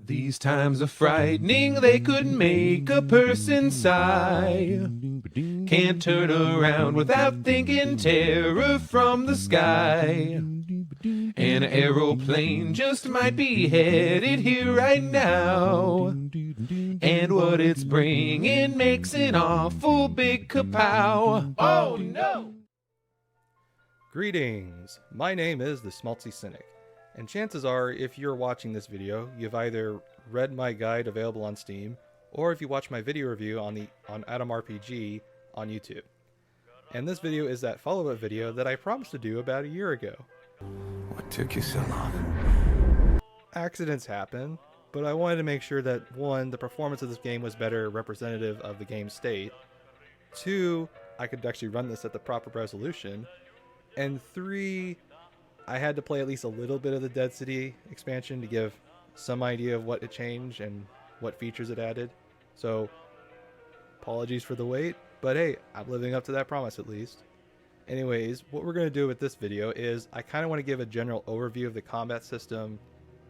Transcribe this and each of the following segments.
These times are frightening, they could make a person sigh. Can't turn around without thinking terror from the sky. An aeroplane just might be headed here right now. And what it's bringing makes an awful big kapow. Oh no! Greetings! My name is the Schmaltzy Cynic, and chances are if you're watching this video, you've either read my guide available on Steam, or if you watch my video review on Atom RPG on YouTube. And this video is that follow-up video that I promised to do about a year ago. What took you so long? Accidents happen, but I wanted to make sure that 1, the performance of this game was better representative of the game's state, 2, I could actually run this at the proper resolution, and 3, I had to play at least a little bit of the Dead City expansion to give some idea of what it changed and what features it added. So, apologies for the wait, but hey, I'm living up to that promise at least. Anyways, what we're going to do with this video is I kind of want to give a general overview of the combat system,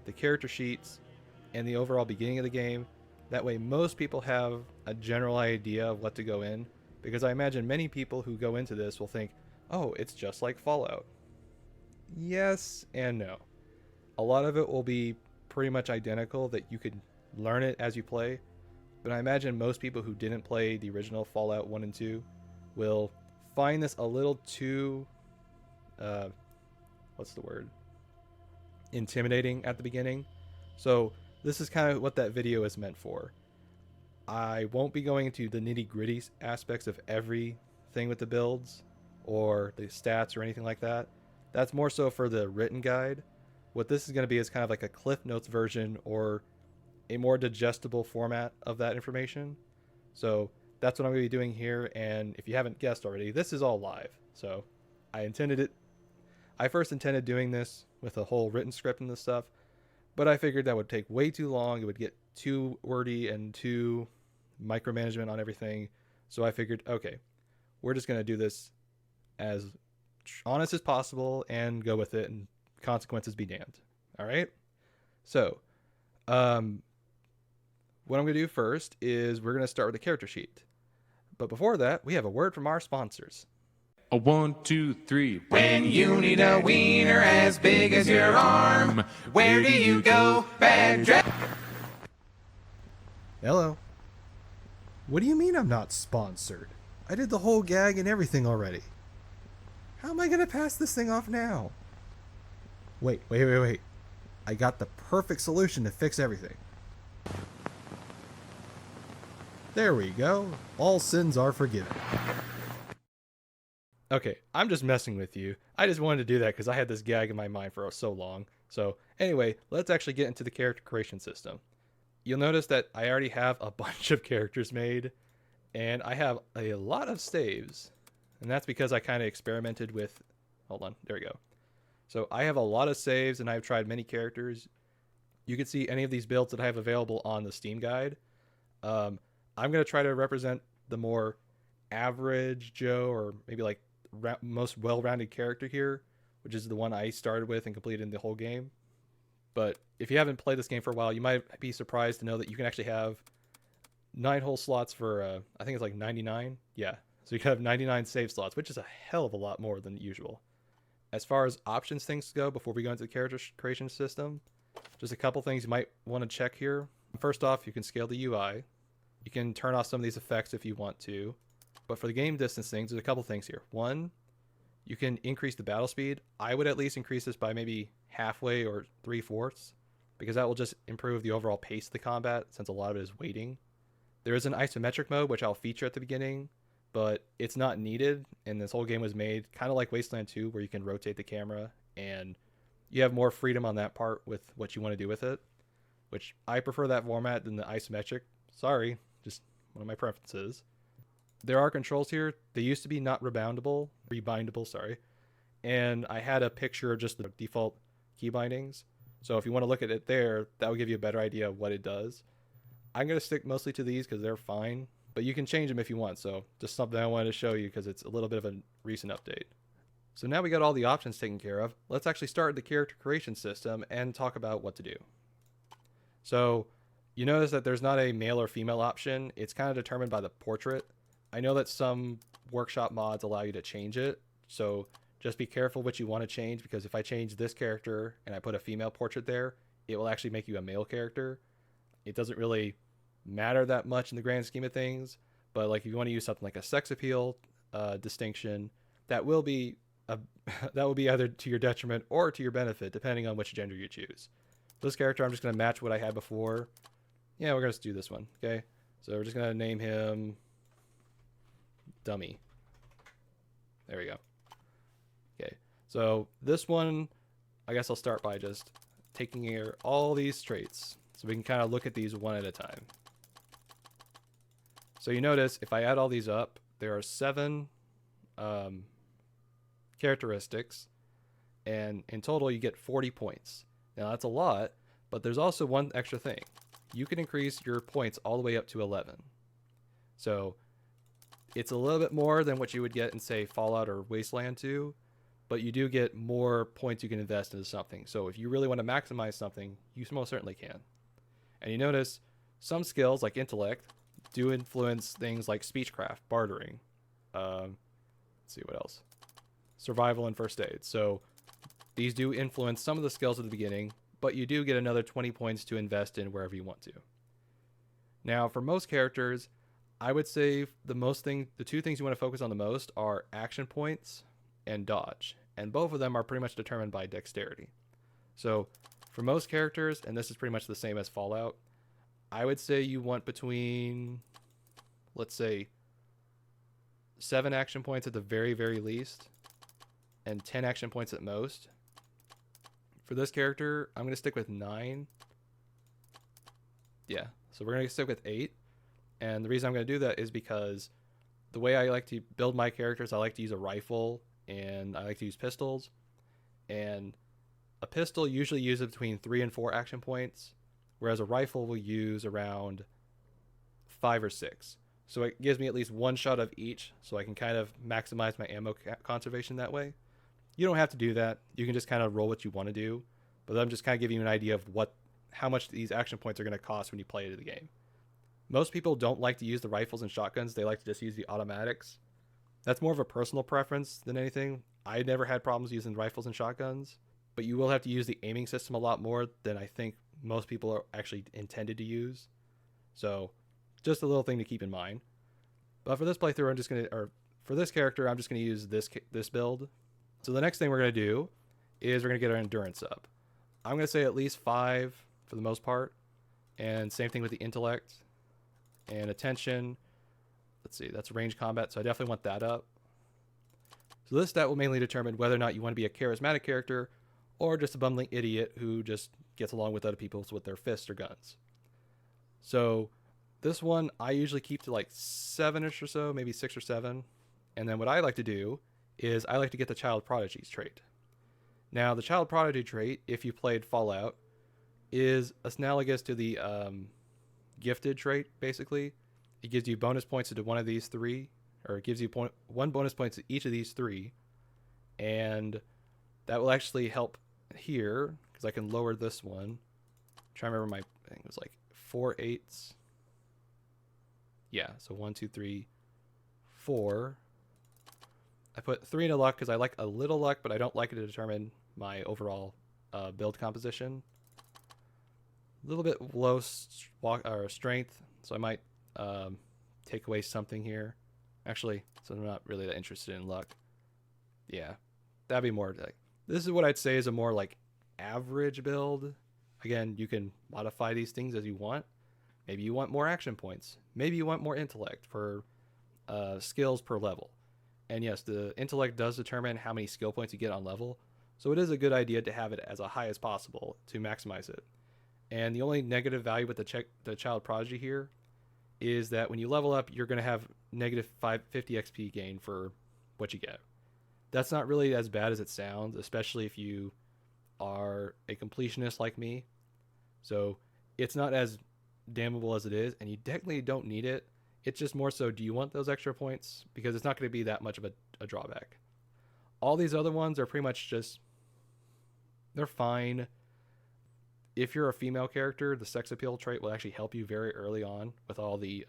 the character sheets, and the overall beginning of the game. That way most people have a general idea of what to go in, because I imagine many people who go into this will think, oh, it's just like Fallout. Yes and no. A lot of it will be pretty much identical, that you could learn it as you play, but I imagine most people who didn't play the original Fallout 1 and 2 will find this a little too, intimidating at the beginning. So this is kind of what that video is meant for. I won't be going into the nitty-gritty aspects of everything with the builds or the stats or anything like that. That's more so for the written guide. What this is going to be is kind of like a Cliff Notes version or a more digestible format of that information. So that's what I'm going to be doing here, and if you haven't guessed already, this is all live. So I first intended doing this with a whole written script and this stuff, but I figured that would take way too long. It would get too wordy and too micromanagement on everything. So I figured, okay, we're just going to do this as honest as possible and go with it, and consequences be damned. All right. So, what I'm going to do first is we're going to start with the character sheet. But before that, we have a word from our sponsors. A 1, 2, 3. When you need a wiener as big as your arm, where do you go? Bad dress. Hello. What do you mean I'm not sponsored? I did the whole gag and everything already. How am I going to pass this thing off now? Wait. I got the perfect solution to fix everything. There we go. All sins are forgiven. Okay, I'm just messing with you. I just wanted to do that because I had this gag in my mind for so long. So anyway, let's actually get into the character creation system. You'll notice that I already have a bunch of characters made, and I have a lot of saves. And that's because I kind of experimented with... Hold on, there we go. So I have a lot of saves, and I've tried many characters. You can see any of these builds that I have available on the Steam guide. I'm going to try to represent the more average Joe, or maybe like most well-rounded character here, which is the one I started with and completed in the whole game. But if you haven't played this game for a while, you might be surprised to know that you can actually have 9 whole slots for, I think it's like 99. Yeah, so you can have 99 save slots, which is a hell of a lot more than usual. As far as options things go, before we go into the character creation system, just a couple things you might want to check here. First off, you can scale the UI. You can turn off some of these effects if you want to. But for the game distance things, there's a couple things here. 1, you can increase the battle speed. I would at least increase this by maybe halfway or 3/4, because that will just improve the overall pace of the combat, since a lot of it is waiting. There is an isometric mode, which I'll feature at the beginning, but it's not needed, and this whole game was made kind of like Wasteland 2, where you can rotate the camera, and you have more freedom on that part with what you want to do with it, which I prefer that format than the isometric. Sorry, just one of my preferences. There are controls here. They used to be not rebindable, sorry, and I had a picture of just the default key bindings. So if you want to look at it there, that will give you a better idea of what it does. I'm going to stick mostly to these because they're fine, but you can change them if you want. So just something I wanted to show you because it's a little bit of a recent update. So now we got all the options taken care of. Let's actually start the character creation system and talk about what to do. So you notice that there's not a male or female option. It's kind of determined by the portrait. I know that some workshop mods allow you to change it. So just be careful what you want to change, because if I change this character and I put a female portrait there, it will actually make you a male character. It doesn't really matter that much in the grand scheme of things, but like if you want to use something like a sex appeal distinction, that will be that will be either to your detriment or to your benefit, depending on which gender you choose. This character, I'm just going to match what I had before. Yeah, we're going to do this one. Okay, so we're just going to name him Dummy. There we go. Okay, so this one, I guess I'll start by just taking here all these traits so we can kind of look at these one at a time. So you notice if I add all these up, there are 7 characteristics, and in total you get 40 points. Now that's a lot, but there's also one extra thing. You can increase your points all the way up to 11. So it's a little bit more than what you would get in, say, Fallout or Wasteland 2, but you do get more points you can invest into something. So if you really want to maximize something, you most certainly can. And you notice some skills like intellect do influence things like speechcraft, bartering. Let's see what else. Survival and first aid. So these do influence some of the skills at the beginning, but you do get another 20 points to invest in wherever you want to. Now, for most characters, I would say the 2 things you want to focus on the most are action points and dodge. And both of them are pretty much determined by dexterity. So for most characters, and this is pretty much the same as Fallout, I would say you want between, let's say, 7 action points at the very, very least, and 10 action points at most. For this character, I'm going to stick with 9. Yeah, so we're going to stick with 8. And the reason I'm going to do that is because the way I like to build my characters, I like to use a rifle and I like to use pistols. And a pistol usually uses between 3 and 4 action points, whereas a rifle will use around 5 or 6. So it gives me at least 1 shot of each, so I can kind of maximize my ammo conservation that way. You don't have to do that. You can just kind of roll what you want to do, but I'm just kind of giving you an idea of how much these action points are going to cost when you play the game. Most people don't like to use the rifles and shotguns. They like to just use the automatics. That's more of a personal preference than anything. I never had problems using rifles and shotguns, but you will have to use the aiming system a lot more than I think most people are actually intended to use. So just a little thing to keep in mind. But for this playthrough, for this character, I'm just going to use this build. So the next thing we're going to do is we're going to get our endurance up. I'm going to say at least 5 for the most part. And same thing with the intellect and attention. Let's see, that's range combat, so I definitely want that up. So this stat will mainly determine whether or not you want to be a charismatic character or just a bumbling idiot who just gets along with other people with their fists or guns. So this one I usually keep to like 7-ish or so, maybe 6 or 7. And then what I like to do is I like to get the Child Prodigies trait. Now the Child Prodigy trait, if you played Fallout, is analogous to the Gifted trait, basically. It gives you bonus points to one of these 3, or it gives you 1 bonus point to each of these 3. And that will actually help here, because I can lower this one. I'm trying to remember I think it was like 4 8s. Yeah, so 1, 2, 3, 4. I put 3 into luck because I like a little luck, but I don't like it to determine my overall build composition. A little bit low strength, so I might take away something here. Actually, so I'm not really that interested in luck. Yeah, that'd be more like, this is what I'd say is a more like average build. Again, you can modify these things as you want. Maybe you want more action points. Maybe you want more intellect for skills per level. And yes, the intellect does determine how many skill points you get on level. So it is a good idea to have it as high as possible to maximize it. And the only negative value with the Child Prodigy here is that when you level up, you're going to have negative 50 XP gain for what you get. That's not really as bad as it sounds, especially if you are a completionist like me. So it's not as damnable as it is, and you definitely don't need it. It's just more so, do you want those extra points? Because it's not going to be that much of a drawback. All these other ones are pretty much just, they're fine. if you're a female character, the sex appeal trait will actually help you very early on with all the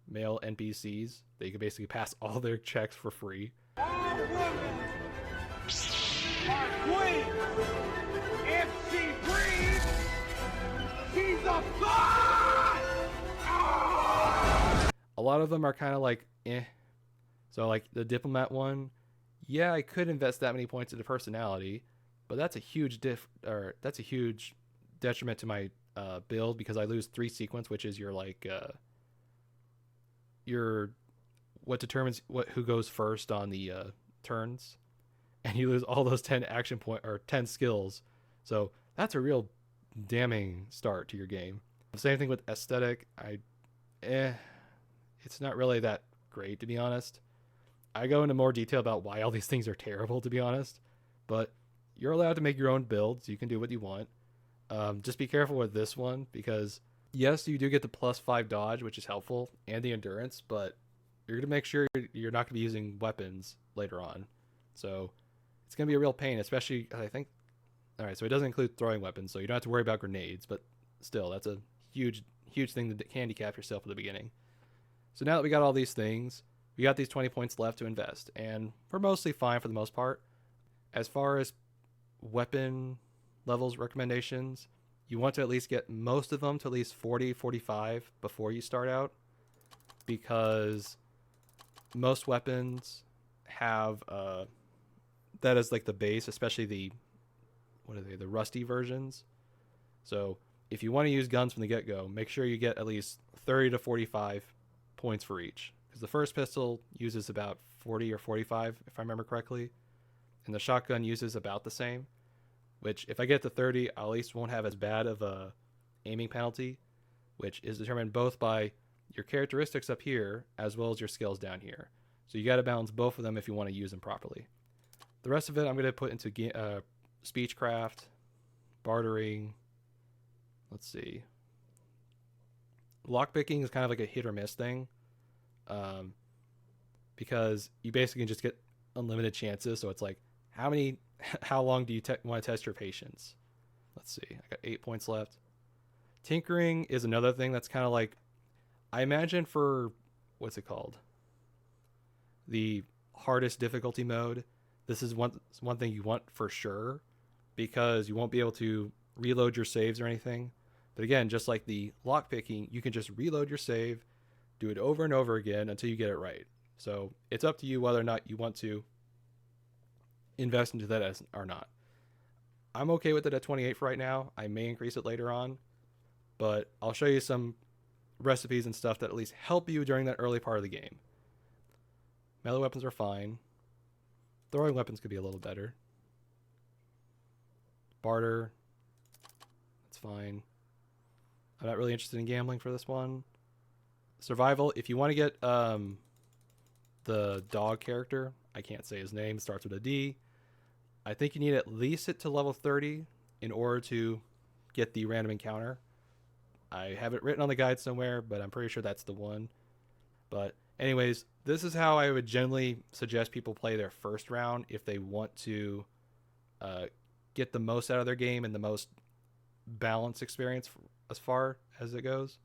male NPCs. They can basically pass all their checks for free. All women are queens. If she breathes, she's a god! A lot of them are kind of like, eh. So like the diplomat one, yeah, I could invest that many points into personality, but that's a huge that's a huge detriment to my build because I lose 3 sequence, which is your like your what determines who goes first on the turns, and you lose all those 10 action point or 10 skills. So that's a real damning start to your game. Same thing with aesthetic. It's not really that great, to be honest. I go into more detail about why all these things are terrible, to be honest, but you're allowed to make your own builds. You can do what you want. Just be careful with this one because yes, you do get the +5 dodge, which is helpful, and the endurance, but you're going to make sure you're not going to be using weapons later on. So it's going to be a real pain, especially, I think. All right, so it doesn't include throwing weapons, so you don't have to worry about grenades, but still, that's a huge thing to handicap yourself at the beginning. So now that we got all these things, we got these 20 points left to invest, and we're mostly fine for the most part. As far as weapon levels recommendations, you want to at least get most of them to at least 40, 45 before you start out, because most weapons have that as like the base, especially the rusty versions. So if you want to use guns from the get-go, make sure you get at least 30 to 45 points for each, because the first pistol uses about 40 or 45 if I remember correctly, and the shotgun uses about the same, which if I get to 30, I at least won't have as bad of a aiming penalty, which is determined both by your characteristics up here as well as your skills down here. So you got to balance both of them if you want to use them properly. The rest of it I'm going to put into speechcraft, bartering. Let's see. Lockpicking is kind of like a hit or miss thing, because you basically just get unlimited chances. So it's like, how long do you want to test your patience? Let's see. I got 8 points left. Tinkering is another thing that's kind of like, I imagine for, what's it called? The hardest difficulty mode. This is one thing you want for sure, because you won't be able to reload your saves or anything. But again, just like the lockpicking, you can just reload your save, do it over and over again until you get it right. So it's up to you whether or not you want to invest into that or not. I'm okay with it at 28 for right now. I may increase it later on, but I'll show you some recipes and stuff that at least help you during that early part of the game. Melee weapons are fine. Throwing weapons could be a little better. Barter, that's fine. I'm not really interested in gambling for this one. Survival, if you want to get the dog character, I can't say his name, starts with a D. I think you need at least it to level 30 in order to get the random encounter. I have it written on the guide somewhere, but I'm pretty sure that's the one. But anyways, this is how I would generally suggest people play their first round if they want to get the most out of their game and the most balanced experience as far as it goes.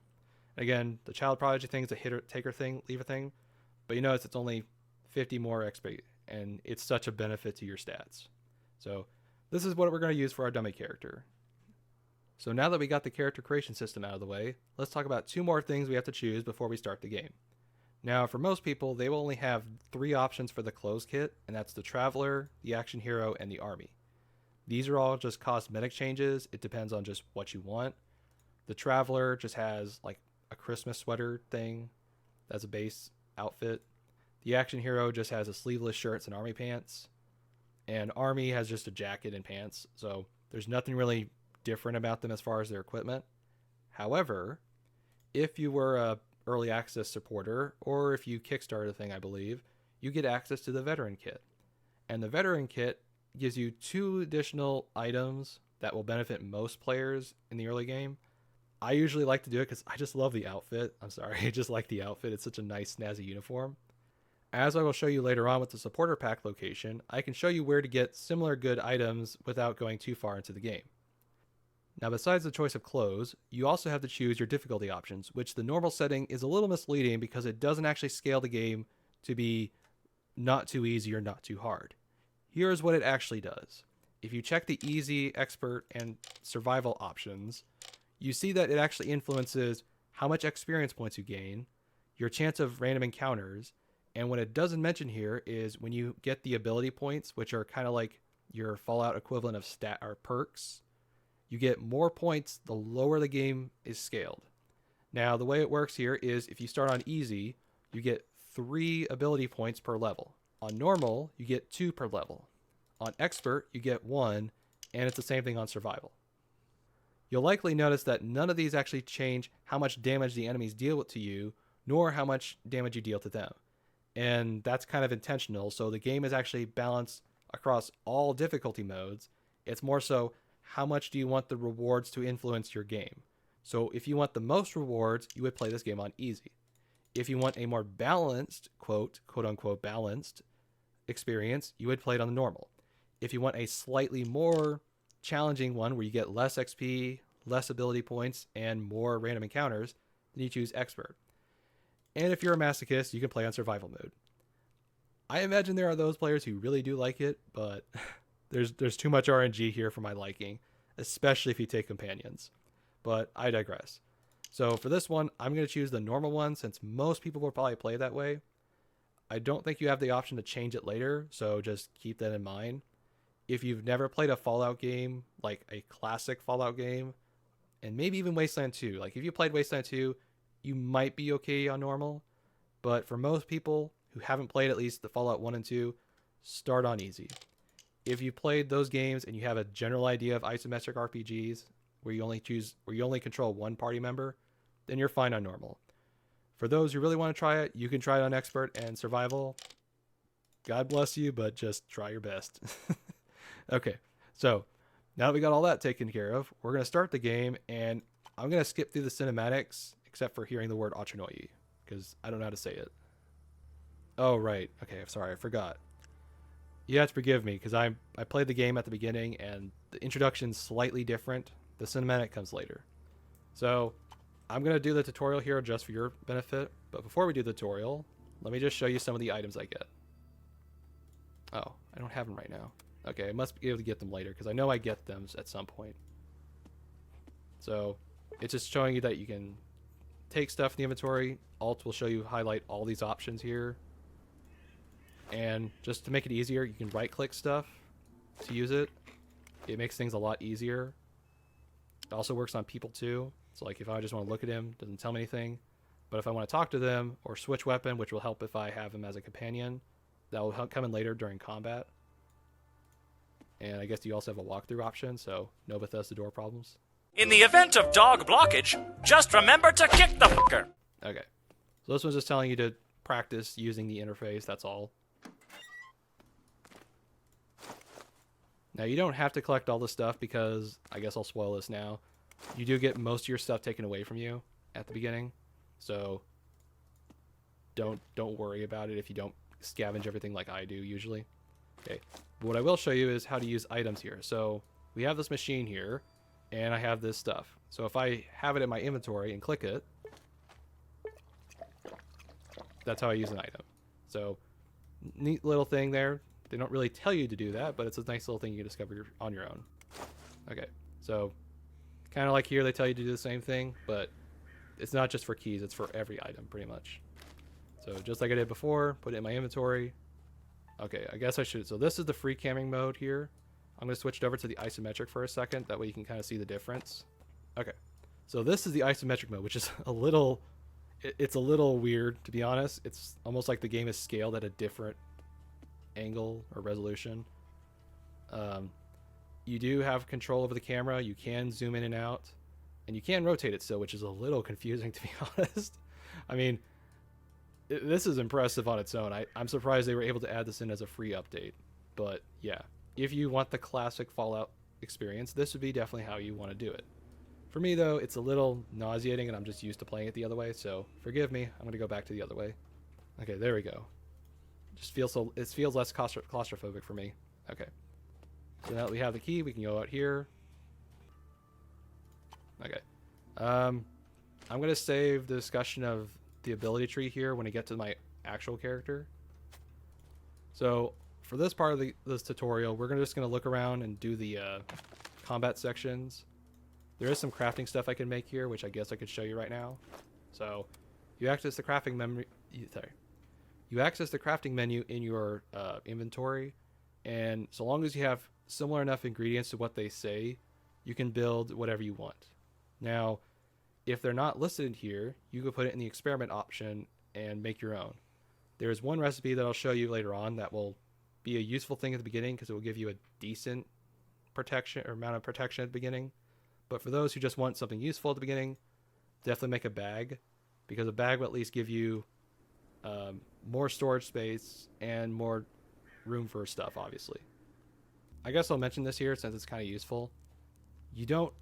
Again, the child prodigy thing is a hitter taker thing, leave a thing, but you notice it's only 50 more XP, and it's such a benefit to your stats. So this is what we're going to use for our dummy character. So now that we got the character creation system out of the way, let's talk about 2 more things we have to choose before we start the game. Now, for most people, they will only have 3 options for the clothes kit, and that's the Traveler, the Action Hero, and the Army. These are all just cosmetic changes. It depends on just what you want. The Traveler just has like a Christmas sweater thing as a base outfit. The Action Hero just has a sleeveless shirts and army pants. And Army has just a jacket and pants. So there's nothing really different about them as far as their equipment. However, if you were a early access supporter, or if you kickstarted a thing, I believe, you get access to the Veteran Kit. And the Veteran Kit gives you 2 additional items that will benefit most players in the early game. I usually like to do it because I just love the outfit. I'm sorry, I just like the outfit. It's such a nice, snazzy uniform. As I will show you later on with the supporter pack location, I can show you where to get similar good items without going too far into the game. Now, besides the choice of clothes, you also have to choose your difficulty options, which the normal setting is a little misleading because it doesn't actually scale the game to be not too easy or not too hard. Here's what it actually does. If you check the easy, expert, and survival options, you see that it actually influences how much experience points you gain, your chance of random encounters, and what it doesn't mention here is when you get the ability points, which are kind of like your Fallout equivalent of stat or perks, you get more points the lower the game is scaled. Now, the way it works here is if you start on easy, you get 3 ability points per level. On normal, you get 2 per level. On expert, you get 1, and it's the same thing on survival. You'll likely notice that none of these actually change how much damage the enemies deal to you, nor how much damage you deal to them. And that's kind of intentional, so the game is actually balanced across all difficulty modes. It's more so, how much do you want the rewards to influence your game? So if you want the most rewards, you would play this game on easy. If you want a more balanced, quote unquote balanced experience, you would play it on the normal. If you want a slightly more challenging one where you get less XP, less ability points, and more random encounters, then you choose expert. And if you're a masochist, you can play on survival mode. I imagine there are those players who really do like it, but there's too much RNG here for my liking, especially if you take companions. But I digress. So for this one, I'm going to choose the normal one since most people will probably play that way. I don't think you have the option to change it later, so just keep that in mind. If you've never played a Fallout game, like a classic Fallout game, and maybe even Wasteland 2, like if you played Wasteland 2, you might be okay on normal. But for most people who haven't played at least the Fallout 1 and 2, start on easy. If you played those games and you have a general idea of isometric RPGs where you only control one party member, then you're fine on normal. For those who really want to try it, you can try it on expert and survival. God bless you, but just try your best. Okay, so now that we got all that taken care of, we're going to start the game, and I'm going to skip through the cinematics except for hearing the word Ochinoyi, because I don't know how to say it. Oh, right. Okay, I'm sorry, I forgot. You have to forgive me, because I played the game at the beginning, and the introduction's slightly different. The cinematic comes later. So, I'm going to do the tutorial here just for your benefit, but before we do the tutorial, let me just show you some of the items I get. Oh, I don't have them right now. Okay, I must be able to get them later, because I know I get them at some point. So, it's just showing you that you can take stuff in the inventory. Alt will show you highlight all these options here. And just to make it easier, you can right-click stuff to use it. It makes things a lot easier. It also works on people too. So like if I just want to look at him, it doesn't tell me anything. But if I want to talk to them or switch weapon, which will help if I have him as a companion, that will come in later during combat. And I guess you also have a walkthrough option, so no Bethesda door problems. In the event of dog blockage, just remember to kick the fucker. Okay. So this one's just telling you to practice using the interface, that's all. Now you don't have to collect all the stuff because, I guess I'll spoil this now, you do get most of your stuff taken away from you at the beginning. So don't worry about it if you don't scavenge everything like I do usually. Okay. But what I will show you is how to use items here. So we have this machine here, and I have this stuff. So if I have it in my inventory and click it, that's how I use an item. So neat little thing there. They don't really tell you to do that, but it's a nice little thing you can discover on your own. Okay, so kind of like here, they tell you to do the same thing, but it's not just for keys, it's for every item pretty much. So just like I did before, put it in my inventory. Okay, I guess I should. So this is the free camming mode here. I'm going to switch it over to the isometric for a second. That way you can kind of see the difference. Okay, so this is the isometric mode, which is a little, it's a little weird to be honest. It's almost like the game is scaled at a different angle or resolution. You do have control over the camera. You can zoom in and out, and you can rotate it still, which is a little confusing to be honest. I mean, this is impressive on its own. I'm surprised they were able to add this in as a free update. But yeah, if you want the classic Fallout experience, this would be definitely how you want to do it. For me though, it's a little nauseating and I'm just used to playing it the other way, so forgive me. I'm going to go back to the other way. Okay, there we go. It feels less claustrophobic for me. Okay. So now that we have the key, we can go out here. Okay. I'm going to save the discussion of the ability tree here when I get to my actual character. So for this part of this tutorial, we're just going to look around and do the combat sections. There is some crafting stuff I can make here, which I guess I could show you right now. So you access the crafting You access the crafting menu in your inventory, and so long as you have similar enough ingredients to what they say, you can build whatever you want. Now, if they're not listed here, you can put it in the experiment option and make your own. There's one recipe that I'll show you later on that will be a useful thing at the beginning because it will give you a decent protection or amount of protection at the beginning. But for those who just want something useful at the beginning, definitely make a bag, because a bag will at least give you more storage space and more room for stuff, obviously. I guess I'll mention this here since it's kind of useful. You don't,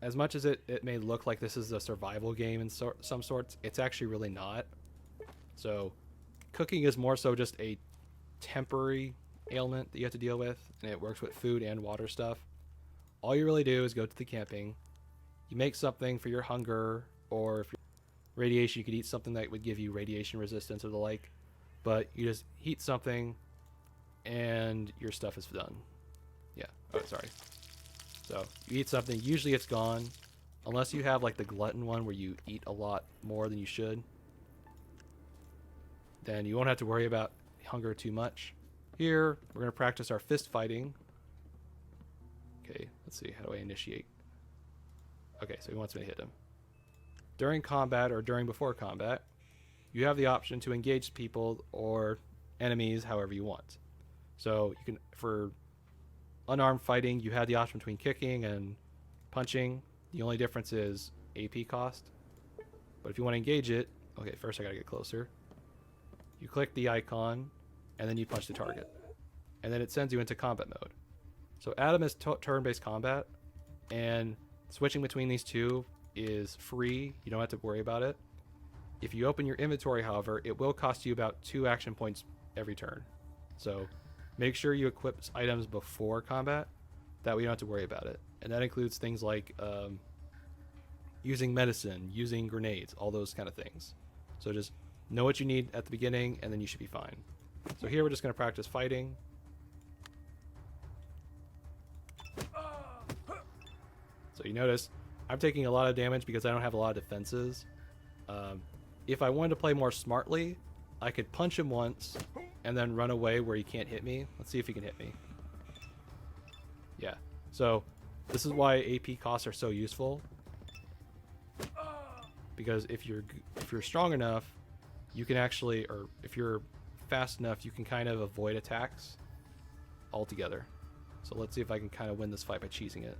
as much as it may look like this is a survival game in some sorts, it's actually really not. So cooking is more so just a temporary ailment that you have to deal with, and it works with food and water stuff. All you really do is go to the camping, you make something for your hunger, or if you're radiation, you could eat something that would give you radiation resistance or the like, but you just heat something and your stuff is done. Yeah. Oh, sorry. So you eat something, usually it's gone, unless you have like the glutton one where you eat a lot more than you should. Then you won't have to worry about hunger too much. Here, we're going to practice our fist fighting. Okay, let's see. How do I initiate? Okay, so he wants me to hit him. During combat or before combat, you have the option to engage people or enemies however you want. So you can, for unarmed fighting, you have the option between kicking and punching. The only difference is AP cost. But if you want to engage it, okay, first I gotta get closer. You click the icon, and then you punch the target. And then it sends you into combat mode. So Adam is turn-based combat, and switching between these two is free. You don't have to worry about it. If you open your inventory, however, it will cost you about 2 action points every turn. So make sure you equip items before combat. That way you don't have to worry about it. And that includes things like using medicine, using grenades, all those kind of things. So just know what you need at the beginning, and then you should be fine. So here we're just going to practice fighting. So you notice I'm taking a lot of damage because I don't have a lot of defenses. If I wanted to play more smartly, I could punch him once and then run away where he can't hit me. Let's see if he can hit me. Yeah. So this is why AP costs are so useful. Because if you're strong enough, you can actually, or if you're fast enough, you can kind of avoid attacks altogether. So let's see if I can kind of win this fight by cheesing it.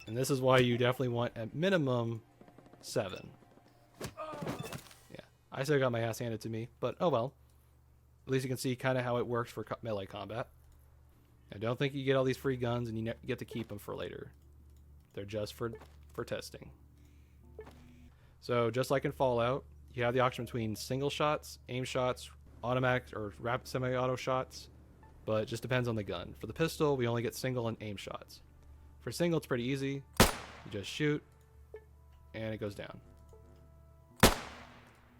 And this is why you definitely want at minimum 7. Yeah, I still got my ass handed to me, but oh well. At least you can see kind of how it works for melee combat. I don't think you get all these free guns and you get to keep them for later. They're just for testing. So just like in Fallout, you have the option between single shots, aim shots, automatic or rapid semi-auto shots, but it just depends on the gun. For the pistol, we only get single and aim shots. For single, it's pretty easy. You just shoot, and it goes down.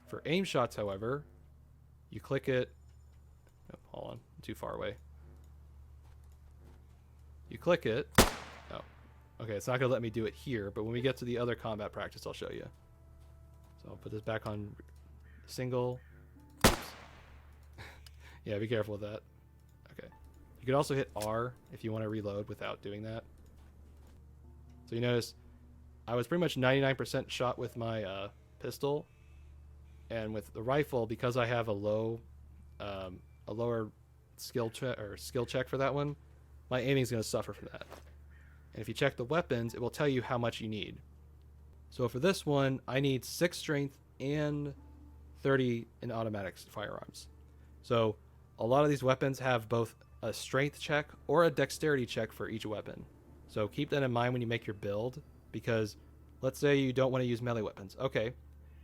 For aim shots, however, you click it. Oh, hold on, I'm too far away. You click it. Oh, okay, it's not going to let me do it here, but when we get to the other combat practice, I'll show you. So I'll put this back on single. Oops. Yeah, be careful with that. Okay. You can also hit R if you want to reload without doing that. So you notice I was pretty much 99% shot with my pistol, and with the rifle, because I have a lower skill check for that one, my aiming is going to suffer for that. And if you check the weapons, it will tell you how much you need. So for this one, I need 6 strength and 30 in automatic firearms. So a lot of these weapons have both a strength check or a dexterity check for each weapon. So keep that in mind when you make your build, because let's say you don't want to use melee weapons. Okay,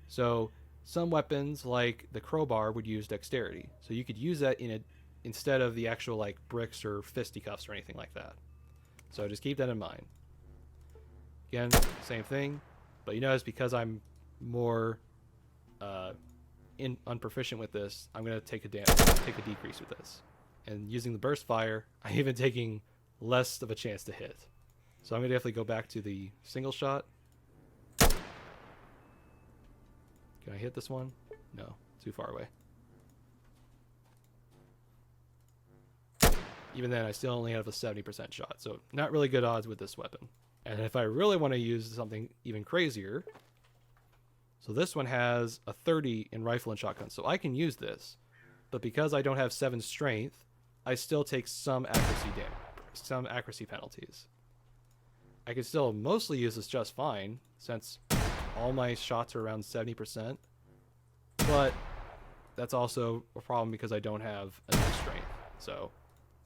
so some weapons like the crowbar would use dexterity. So you could use that in instead of the actual like bricks or fisticuffs or anything like that. So just keep that in mind. Again, same thing, but you notice because I'm more unproficient with this, I'm gonna take a decrease with this. And using the burst fire, I'm even taking less of a chance to hit. So I'm gonna definitely go back to the single shot. Can I hit this one? No, too far away. Even then, I still only have a 70% shot, so not really good odds with this weapon. And if I really want to use something even crazier, so this one has a 30 in rifle and shotgun, so I can use this. But because I don't have 7 strength, I still take some accuracy penalties. I can still mostly use this just fine, since all my shots are around 70%. But that's also a problem because I don't have enough strength. So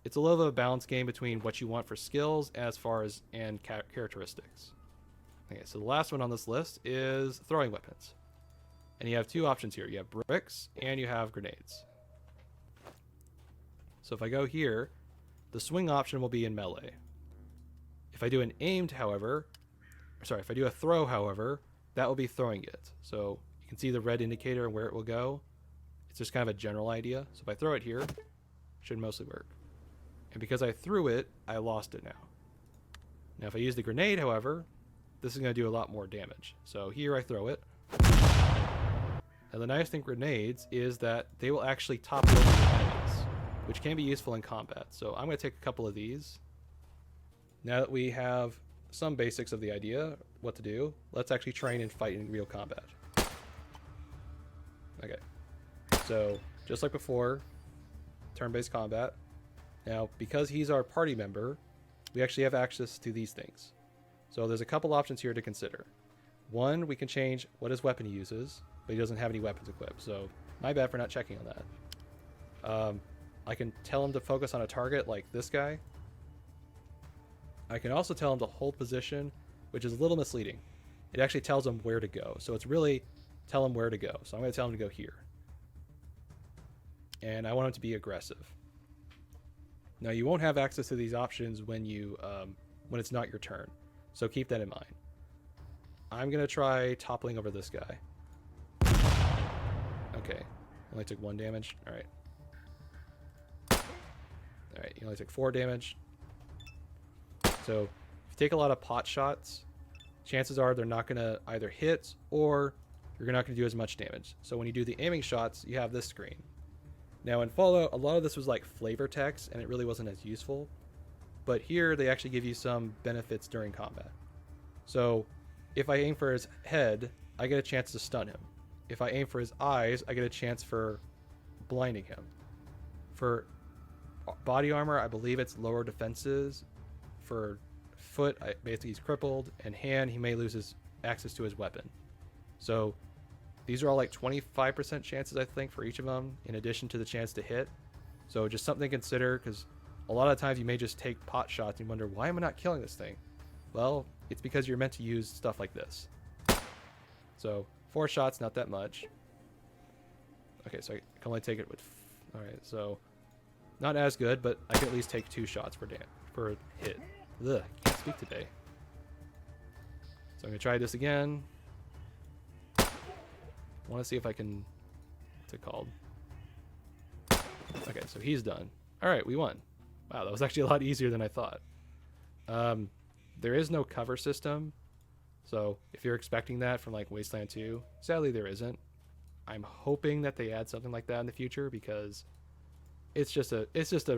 it's a little bit of a balance game between what you want for skills as far as and characteristics. Okay, so the last one on this list is throwing weapons. And you have 2 options here. You have bricks and you have grenades. So if I go here, the swing option will be in melee. If I do an aimed, however, if I do a throw, however, that will be throwing it. So you can see the red indicator and where it will go. It's just kind of a general idea. So if I throw it here, it should mostly work. And because I threw it, I lost it now. Now if I use the grenade, however, this is going to do a lot more damage. So here I throw it. And the nice thing with grenades is that they will actually topple over your enemies, which can be useful in combat. So I'm going to take a couple of these. Now that we have some basics of the idea, what to do, let's actually train and fight in real combat. Okay. So just like before, turn-based combat. Now, because he's our party member, we actually have access to these things. So there's a couple options here to consider. One, we can change what his weapon he uses, but he doesn't have any weapons equipped, so my bad for not checking on that. I can tell him to focus on a target like this guy. I can also tell him to hold position, which is a little misleading. It actually tells him where to go, so it's really tell him where to go. So I'm going to tell him to go here. And I want him to be aggressive. Now you won't have access to these options when when it's not your turn, so keep that in mind. I'm gonna try toppling over this guy. Okay, only took 1 damage. All right. All right, you only took 4 damage. So if you take a lot of pot shots, chances are they're not gonna either hit or you're not gonna do as much damage. So when you do the aiming shots, you have this screen. Now in Fallout, a lot of this was like flavor text and it really wasn't as useful. But here they actually give you some benefits during combat. So if I aim for his head, I get a chance to stun him. If I aim for his eyes, I get a chance for blinding him. For body armor, I believe it's lower defenses. For foot, basically he's crippled. And hand, he may lose his access to his weapon. So these are all like 25% chances, I think, for each of them, in addition to the chance to hit. So just something to consider, because a lot of times you may just take pot shots and wonder, why am I not killing this thing? Well, it's because you're meant to use stuff like this. So 4 shots, not that much. Okay, so I can only take it with... Alright, so not as good, but I can at least take 2 shots per hit. Ugh, can't speak today. So I'm going to try this again. I want to see if I can... What's it called? Okay, so he's done. Alright, we won. Wow, that was actually a lot easier than I thought. There is no cover system. So if you're expecting that from like Wasteland 2, sadly there isn't. I'm hoping that they add something like that in the future because it's just a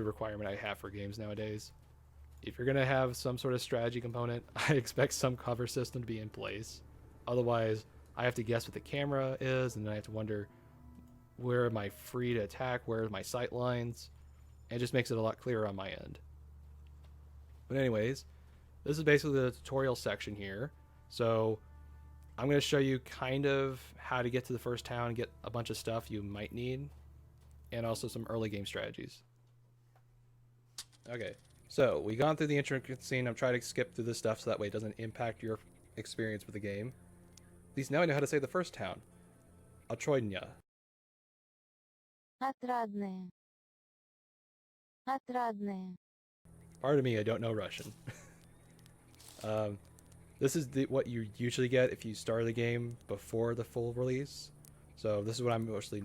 requirement I have for games nowadays. If you're going to have some sort of strategy component, I expect some cover system to be in place. Otherwise, I have to guess what the camera is, and then I have to wonder where am I free to attack, where are my sight lines. It just makes it a lot clearer on my end. But anyways, this is basically the tutorial section here. So I'm going to show you kind of how to get to the first town and get a bunch of stuff you might need, and also some early game strategies. Okay, so we've gone through the intro scene. I'm trying to skip through this stuff so that way it doesn't impact your experience with the game. At least now I know how to say the first town. Otroidnia. Отрадное. Отрадное. Pardon me, I don't know Russian. This is what you usually get if you start the game before the full release. So this is what I'm mostly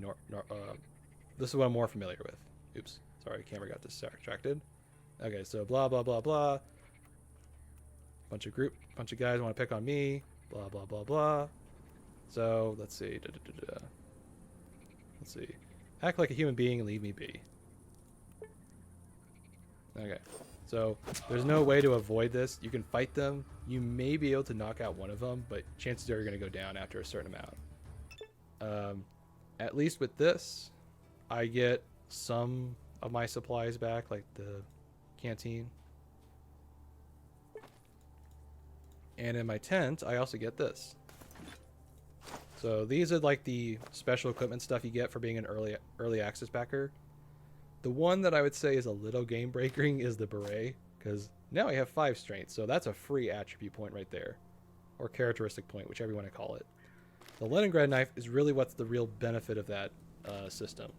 this is what I'm more familiar with. Oops, sorry, camera got distracted. Okay, so blah blah blah blah. Bunch of guys want to pick on me. Blah blah blah blah. So let's see. Let's see. Act like a human being and leave me be. Okay. So there's no way to avoid this. You can fight them. You may be able to knock out one of them, but chances are you're going to go down after a certain amount. At least with this, I get some of my supplies back, like the canteen. And in my tent, I also get this. So these are like the special equipment stuff you get for being an early access backer. The one that I would say is a little game breaking is the beret, because now I have 5 strength, so that's a free attribute point right there, or characteristic point, whichever you want to call it. The Leningrad knife is really what's the real benefit of that system.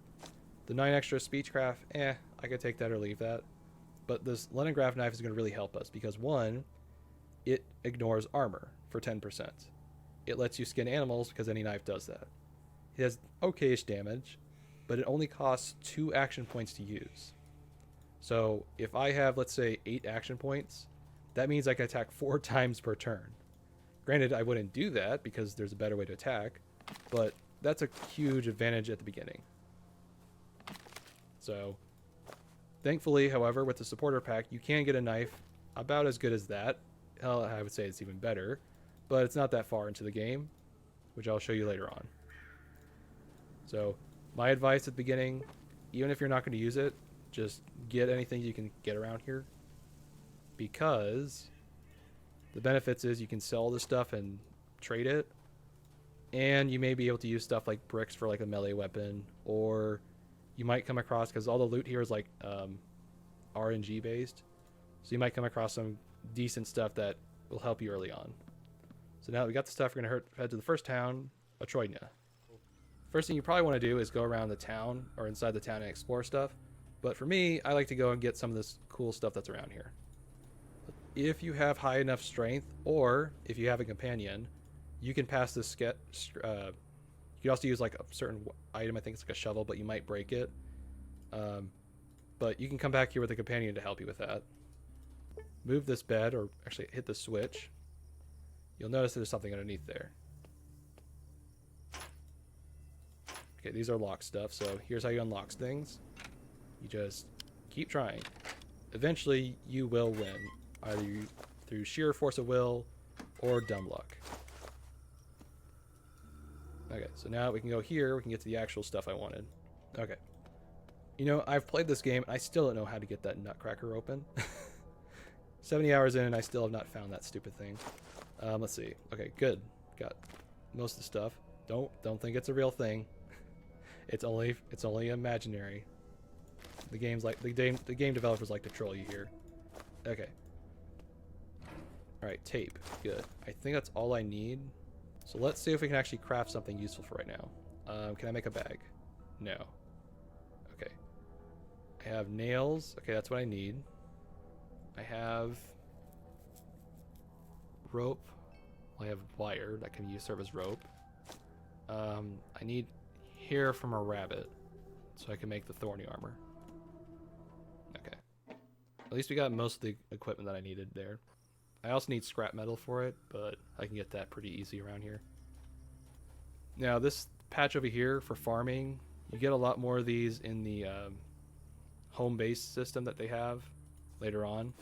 The 9 extra speechcraft, I could take that or leave that. But this Leningrad knife is going to really help us because 1, it ignores armor for 10%. It lets you skin animals because any knife does that. It has okayish damage, but it only costs 2 action points to use. So if I have, let's say, 8 action points, that means I can attack 4 times per turn. Granted, I wouldn't do that because there's a better way to attack, but that's a huge advantage at the beginning. So, thankfully, however, with the supporter pack, you can get a knife about as good as that. Hell, I would say it's even better, but it's not that far into the game, which I'll show you later on. So, my advice at the beginning, even if you're not going to use it, just get anything you can get around here, because the benefits is you can sell this stuff and trade it, and you may be able to use stuff like bricks for like a melee weapon, or you might come across, because all the loot here is like RNG based, so you might come across some decent stuff that will help you early on. So now that we got the stuff, we're going to head to the first town, Otroidnya. First thing you probably want to do is go around the town or inside the town and explore stuff. But for me, I like to go and get some of this cool stuff that's around here. If you have high enough strength, or if you have a companion, you can pass this you can also use like a certain item, I think it's like a shovel, but you might break it. But you can come back here with a companion to help you with that. Move this bed, or actually hit the switch. You'll notice there's something underneath there. Okay, these are lock stuff, so here's how you unlock things. You just keep trying. Eventually, you will win, either through sheer force of will or dumb luck. Okay, so now we can go here, we can get to the actual stuff I wanted. Okay. You know, I've played this game, and I still don't know how to get that nutcracker open. 70 hours in, and I still have not found that stupid thing. Let's see. Okay, good. Got most of the stuff. Don't think it's a real thing. It's only imaginary. The game developers like to troll you here. Okay. All right, tape. Good. I think that's all I need. So let's see if we can actually craft something useful for right now. Can I make a bag? No. Okay. I have nails. Okay, that's what I need. I have rope. I have wire that can serve as rope. I need hair from a rabbit so I can make the thorny armor. Okay. At least we got most of the equipment that I needed there. I also need scrap metal for it, but I can get that pretty easy around here. Now this patch over here for farming, you get a lot more of these in the home-based system that they have later on.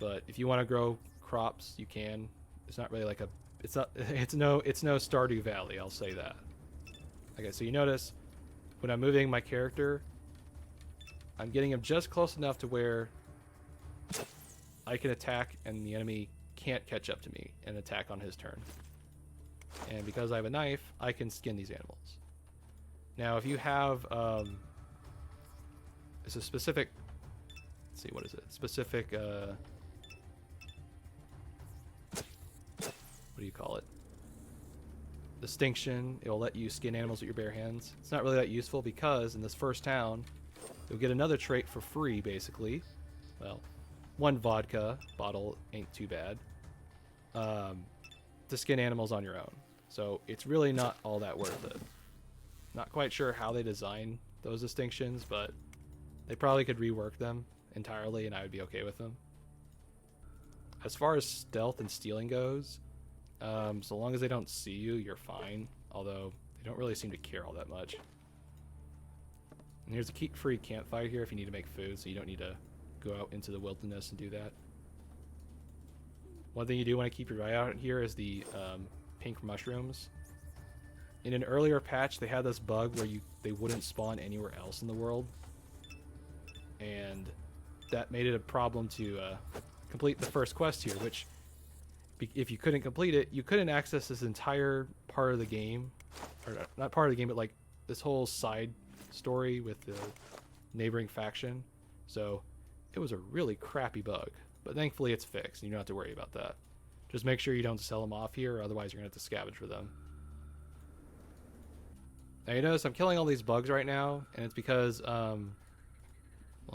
But if you want to grow crops, you can. It's not really like it's no Stardew Valley, I'll say that. Okay, so you notice when I'm moving my character, I'm getting him just close enough to where I can attack and the enemy can't catch up to me and attack on his turn. And because I have a knife, I can skin these animals. Now, if you have it's a specific, let's see, what is it? Specific what do you call it? Distinction. It will let you skin animals with your bare hands. It's not really that useful because in this first town, you'll get another trait for free, basically. Well, one vodka bottle ain't too bad. To skin animals on your own. So it's really not all that worth it. Not quite sure how they design those distinctions, but they probably could rework them entirely and I would be okay with them. As far as stealth and stealing goes, so long as they don't see you, you're fine. Although they don't really seem to care all that much. And here's a free campfire here if you need to make food, so you don't need to go out into the wilderness and do that. One thing you do want to keep your eye out here is the pink mushrooms. In an earlier patch, they had this bug where they wouldn't spawn anywhere else in the world, and that made it a problem to complete the first quest here. Which, if you couldn't complete it, you couldn't access this entire part of the game, or not part of the game, but like this whole side story with the neighboring faction. So it was a really crappy bug. But thankfully it's fixed, and you don't have to worry about that. Just make sure you don't sell them off here, otherwise you're going to have to scavenge for them. Now you notice I'm killing all these bugs right now, and it's because, well,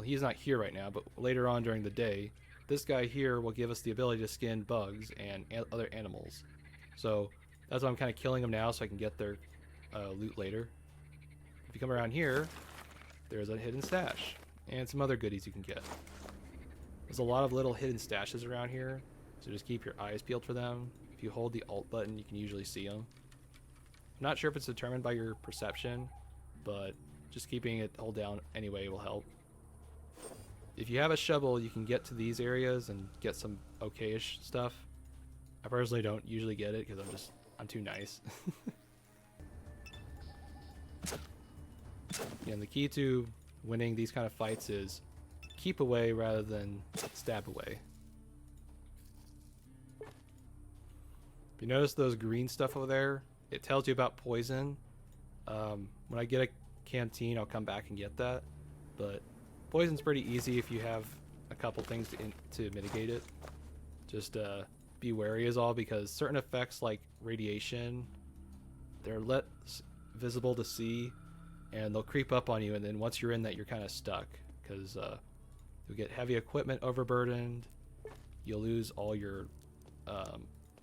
he's not here right now, but later on during the day, this guy here will give us the ability to skin bugs and other animals. So that's why I'm kind of killing them now, so I can get their loot later. If you come around here, there's a hidden stash, and some other goodies you can get. There's a lot of little hidden stashes around here, so just keep your eyes peeled for them. If you hold the Alt button, you can usually see them. I'm not sure if it's determined by your perception, but just keeping it hold down anyway will help. If you have a shovel, you can get to these areas and get some okay-ish stuff. I personally don't usually get it because I'm too nice. Yeah, and the key to winning these kind of fights is keep away rather than stab away. If you notice those green stuff over there, it tells you about poison. When I get a canteen, I'll come back and get that. But poison's pretty easy if you have a couple things to mitigate it. Just be wary is all, because certain effects like radiation, they're less visible to see, and they'll creep up on you, and then once you're in that, you're kind of stuck, because you'll get heavy equipment overburdened, you'll lose all your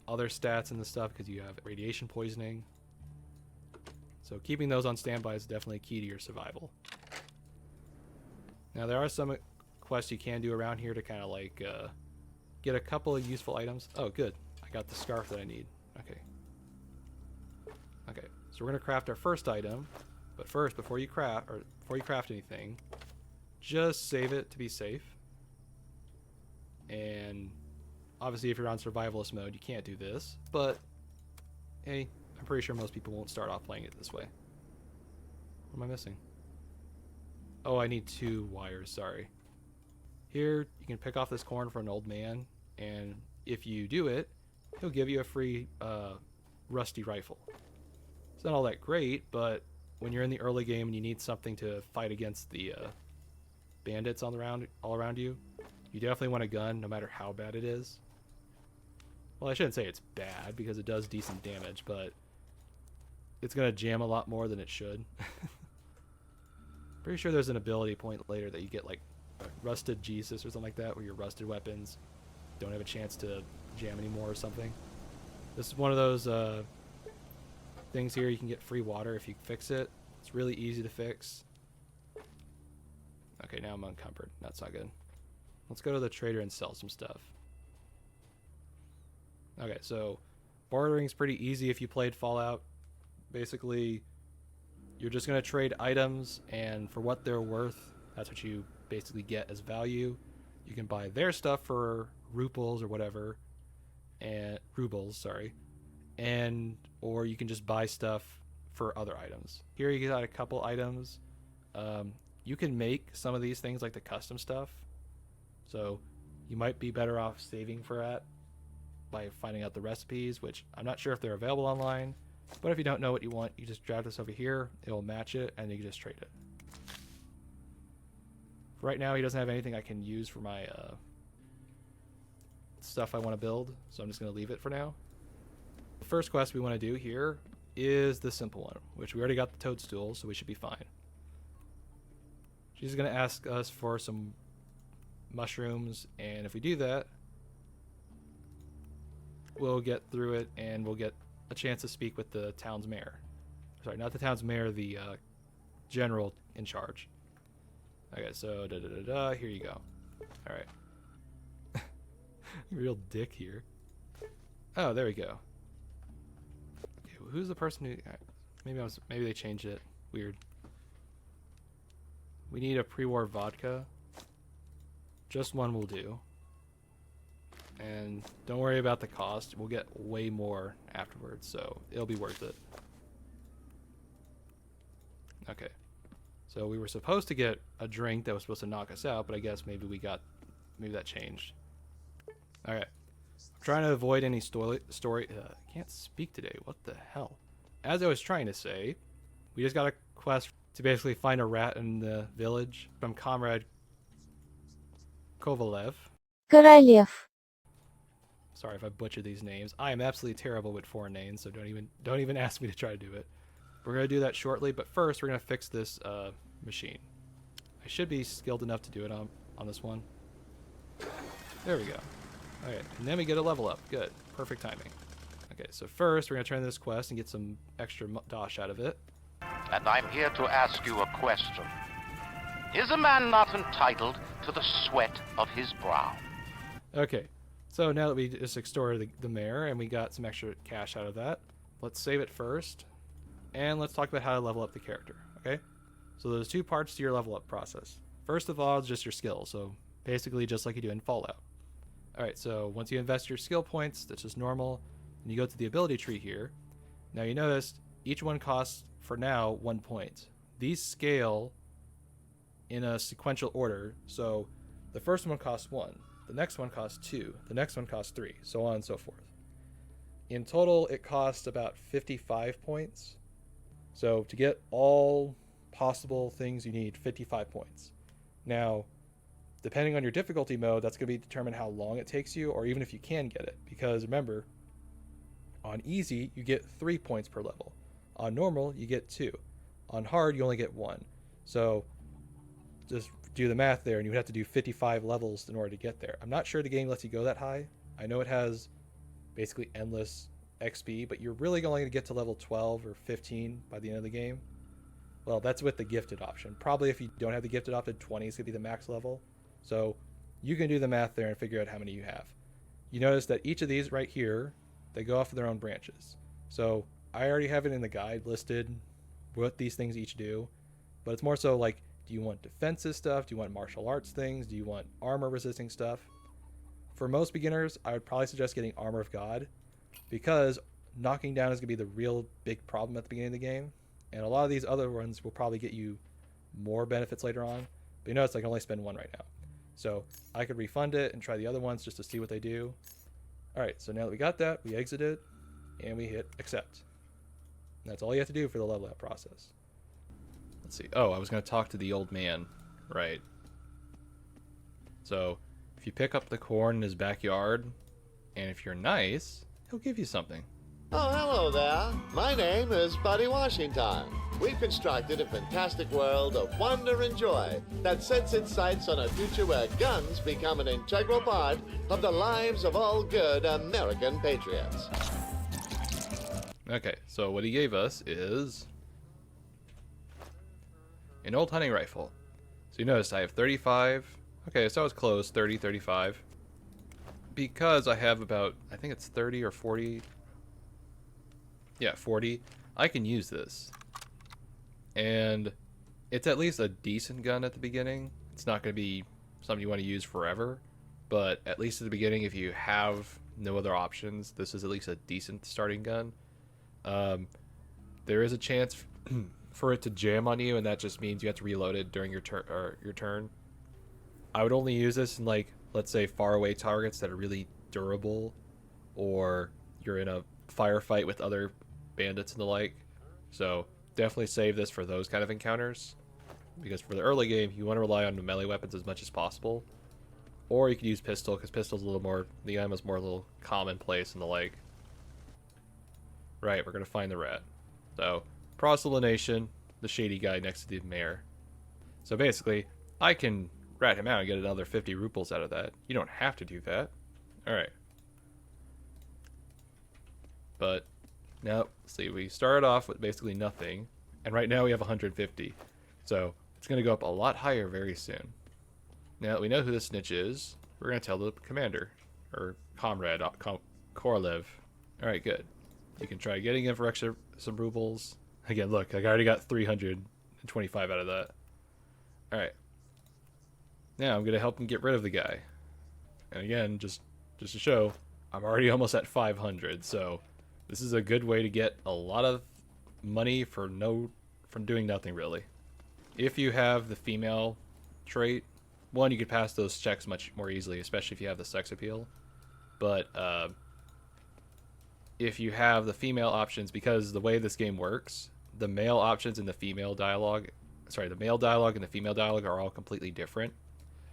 other stats and the stuff because you have radiation poisoning. So keeping those on standby is definitely key to your survival. Now there are some quests you can do around here to kind of like get a couple of useful items. Oh good, I got the scarf that I need. Okay, so we're gonna craft our first item, but first, before you craft anything, just save it to be safe. And obviously if you're on survivalist mode, you can't do this, but hey, I'm pretty sure most people won't start off playing it this way. What am I missing? Oh, I need 2 wires, sorry. Here, you can pick off this corn for an old man, and if you do it, he'll give you a free rusty rifle. It's not all that great, but when you're in the early game and you need something to fight against the bandits all around you, you definitely want a gun, no matter how bad it is. Well, I shouldn't say it's bad, because it does decent damage, but it's going to jam a lot more than it should. Pretty sure there's an ability point later that you get like a rusted Jesus or something like that, where your rusted weapons don't have a chance to jam anymore or something. This is one of those things here. You can get free water if you fix it. It's really easy to fix. Okay, now I'm unencumbered. That's not good. Let's go to the trader and sell some stuff. Okay, so bartering's pretty easy if you played Fallout. Basically, you're just going to trade items, and for what they're worth, that's what you basically get as value. You can buy their stuff for rubles or whatever, and rubles, sorry, and or you can just buy stuff for other items. Here you got a couple items. You can make some of these things like the custom stuff, so you might be better off saving for that by finding out the recipes, which I'm not sure if they're available online, but if you don't know what you want, you just drag this over here, it'll match it, and you can just trade it. Right now he doesn't have anything I can use for my stuff I want to build, so I'm just going to leave it for now. The first quest we want to do here is the simple one, which we already got the toadstool, so we should be fine. She's going to ask us for some mushrooms, and if we do that, we'll get through it, and we'll get a chance to speak with the town's mayor. Sorry, not the town's mayor, the general in charge. Okay, so here you go. All right. Real dick here. Oh, there we go. Okay, well, who's the person who? Maybe they changed it. Weird. We need a pre-war vodka. Just one will do. And don't worry about the cost. We'll get way more afterwards, so it'll be worth it. Okay. So we were supposed to get a drink that was supposed to knock us out, but I guess maybe that changed. Alright. I'm trying to avoid any story. I can't speak today. What the hell? As I was trying to say, we just got a quest to basically find a rat in the village from Comrade Kovalev. Королев. Sorry if I butchered these names. I am absolutely terrible with foreign names, so don't even ask me to try to do it. We're gonna do that shortly, but first we're gonna fix this machine. I should be skilled enough to do it on this one. There we go. Okay, and then we get a level up. Good, perfect timing. Okay, so first we're gonna turn this quest and get some extra dosh out of it. And I'm here to ask you a question. Is a man not entitled to the sweat of his brow? Okay, so now that we just extorted the mayor and we got some extra cash out of that, let's save it first. And let's talk about how to level up the character, okay? So there's two parts to your level up process. First of all, just your skills. So basically just like you do in Fallout. Alright, so once you invest your skill points, that's just normal. And you go to the ability tree here. Now you notice each one costs, for now, 1 point. These scale in a sequential order. So the first one costs 1. The next one costs 2. The next one costs 3. So on and so forth. In total, it costs about 55 points. So to get all possible things, you need 55 points. Now, depending on your difficulty mode, that's going to be determine how long it takes you, or even if you can get it. Because remember, on easy, you get 3 points per level. On normal, you get 2. On hard, you only get 1. So just do the math there, and you would have to do 55 levels in order to get there. I'm not sure the game lets you go that high. I know it has basically endless XP, but you're really only going to get to level 12 or 15 by the end of the game. Well, that's with the gifted option. Probably if you don't have the gifted option, 20 is going to be the max level. So you can do the math there and figure out how many you have. You notice that each of these right here, they go off of their own branches. So I already have it in the guide listed what these things each do, but it's more so like, do you want defensive stuff? Do you want martial arts things? Do you want armor resisting stuff? For most beginners, I would probably suggest getting Armor of God, because knocking down is going to be the real big problem at the beginning of the game, and a lot of these other ones will probably get you more benefits later on, but you notice I can only spend 1 right now. So I could refund it and try the other ones just to see what they do. Alright, so now that we got that, we exit it, and we hit accept. And that's all you have to do for the level up process. Let's see. Oh, I was going to talk to the old man. Right. So if you pick up the corn in his backyard, and if you're nice, he'll give you something. Oh, hello there. My name is Buddy Washington. We've constructed a fantastic world of wonder and joy that sets its sights on a future where guns become an integral part of the lives of all good American patriots. Okay, so what he gave us is an old hunting rifle. So you notice I have 35. Okay, so I was close, 30, 35. Because I have about, I think it's 30 or 40. Yeah, 40. I can use this. And it's at least a decent gun at the beginning. It's not going to be something you want to use forever. But at least at the beginning, if you have no other options, this is at least a decent starting gun. There is a chance for it to jam on you, and that just means you have to reload it during your turn. I would only use this in, like, let's say faraway targets that are really durable, or you're in a firefight with other bandits and the like. So definitely save this for those kind of encounters, because for the early game you want to rely on the melee weapons as much as possible. Or you could use pistol, because pistol's a little more, the ammo's more a little commonplace and the like. Right, we're gonna find the rat. So, Proselytination, the shady guy next to the mayor. So basically, I can rat him out and get another 50 rubles out of that. You don't have to do that. Alright. But, now, see, we started off with basically nothing, and right now we have 150. So, it's going to go up a lot higher very soon. Now that we know who the snitch is, we're going to tell the commander, or comrade, Korolev. Alright, good. You can try getting him for extra some rubles. Again, look, I already got 325 out of that. Alright. Now I'm going to help him get rid of the guy. And again, just to show, I'm already almost at 500, so this is a good way to get a lot of money for doing nothing really. If you have the female trait, one, you could pass those checks much more easily, especially if you have the sex appeal. But if you have the female options, because the way this game works, the male options and the female dialogue, the male dialogue and the female dialogue are all completely different.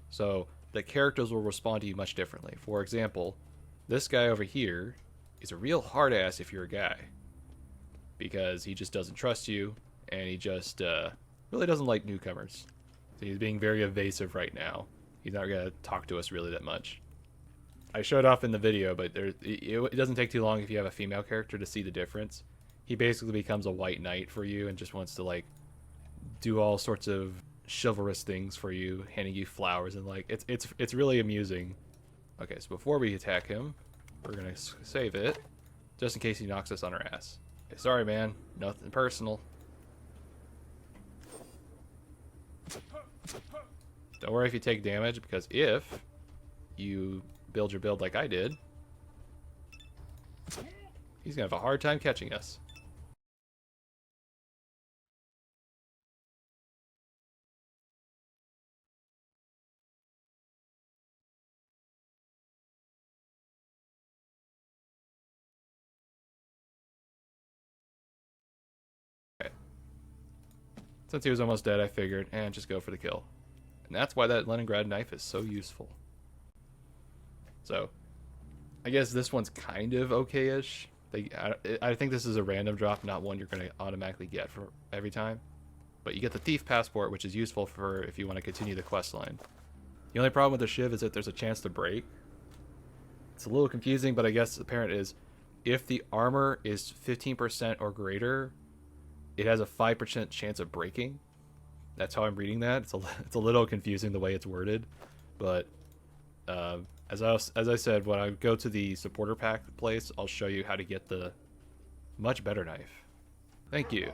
So the characters will respond to you much differently. For example, this guy over here is a real hard ass if you're a guy, because he just doesn't trust you, and he just really doesn't like newcomers. So he's being very evasive right now. He's not going to talk to us really that much. I showed off in the video, but it doesn't take too long if you have a female character to see the difference. He basically becomes a white knight for you and just wants to like do all sorts of chivalrous things for you, handing you flowers, and like it's really amusing. Okay, so before we attack him, we're gonna save it just in case he knocks us on our ass. Okay, sorry man, nothing personal. Don't worry if you take damage, because if you build your build like I did, he's gonna have a hard time catching us. Okay. Since he was almost dead, I figured, and just go for the kill. And that's why that Leningrad knife is so useful. So, I guess this one's kind of okay-ish. I think this is a random drop, not one you're going to automatically get for every time. But you get the Thief Passport, which is useful for if you want to continue the quest line. The only problem with the Shiv is that there's a chance to break. It's a little confusing, but I guess the apparent is if the armor is 15% or greater, it has a 5% chance of breaking. That's how I'm reading that. It's a little confusing the way it's worded, but as I said, when I go to the supporter pack place, I'll show you how to get the much better knife. Thank you.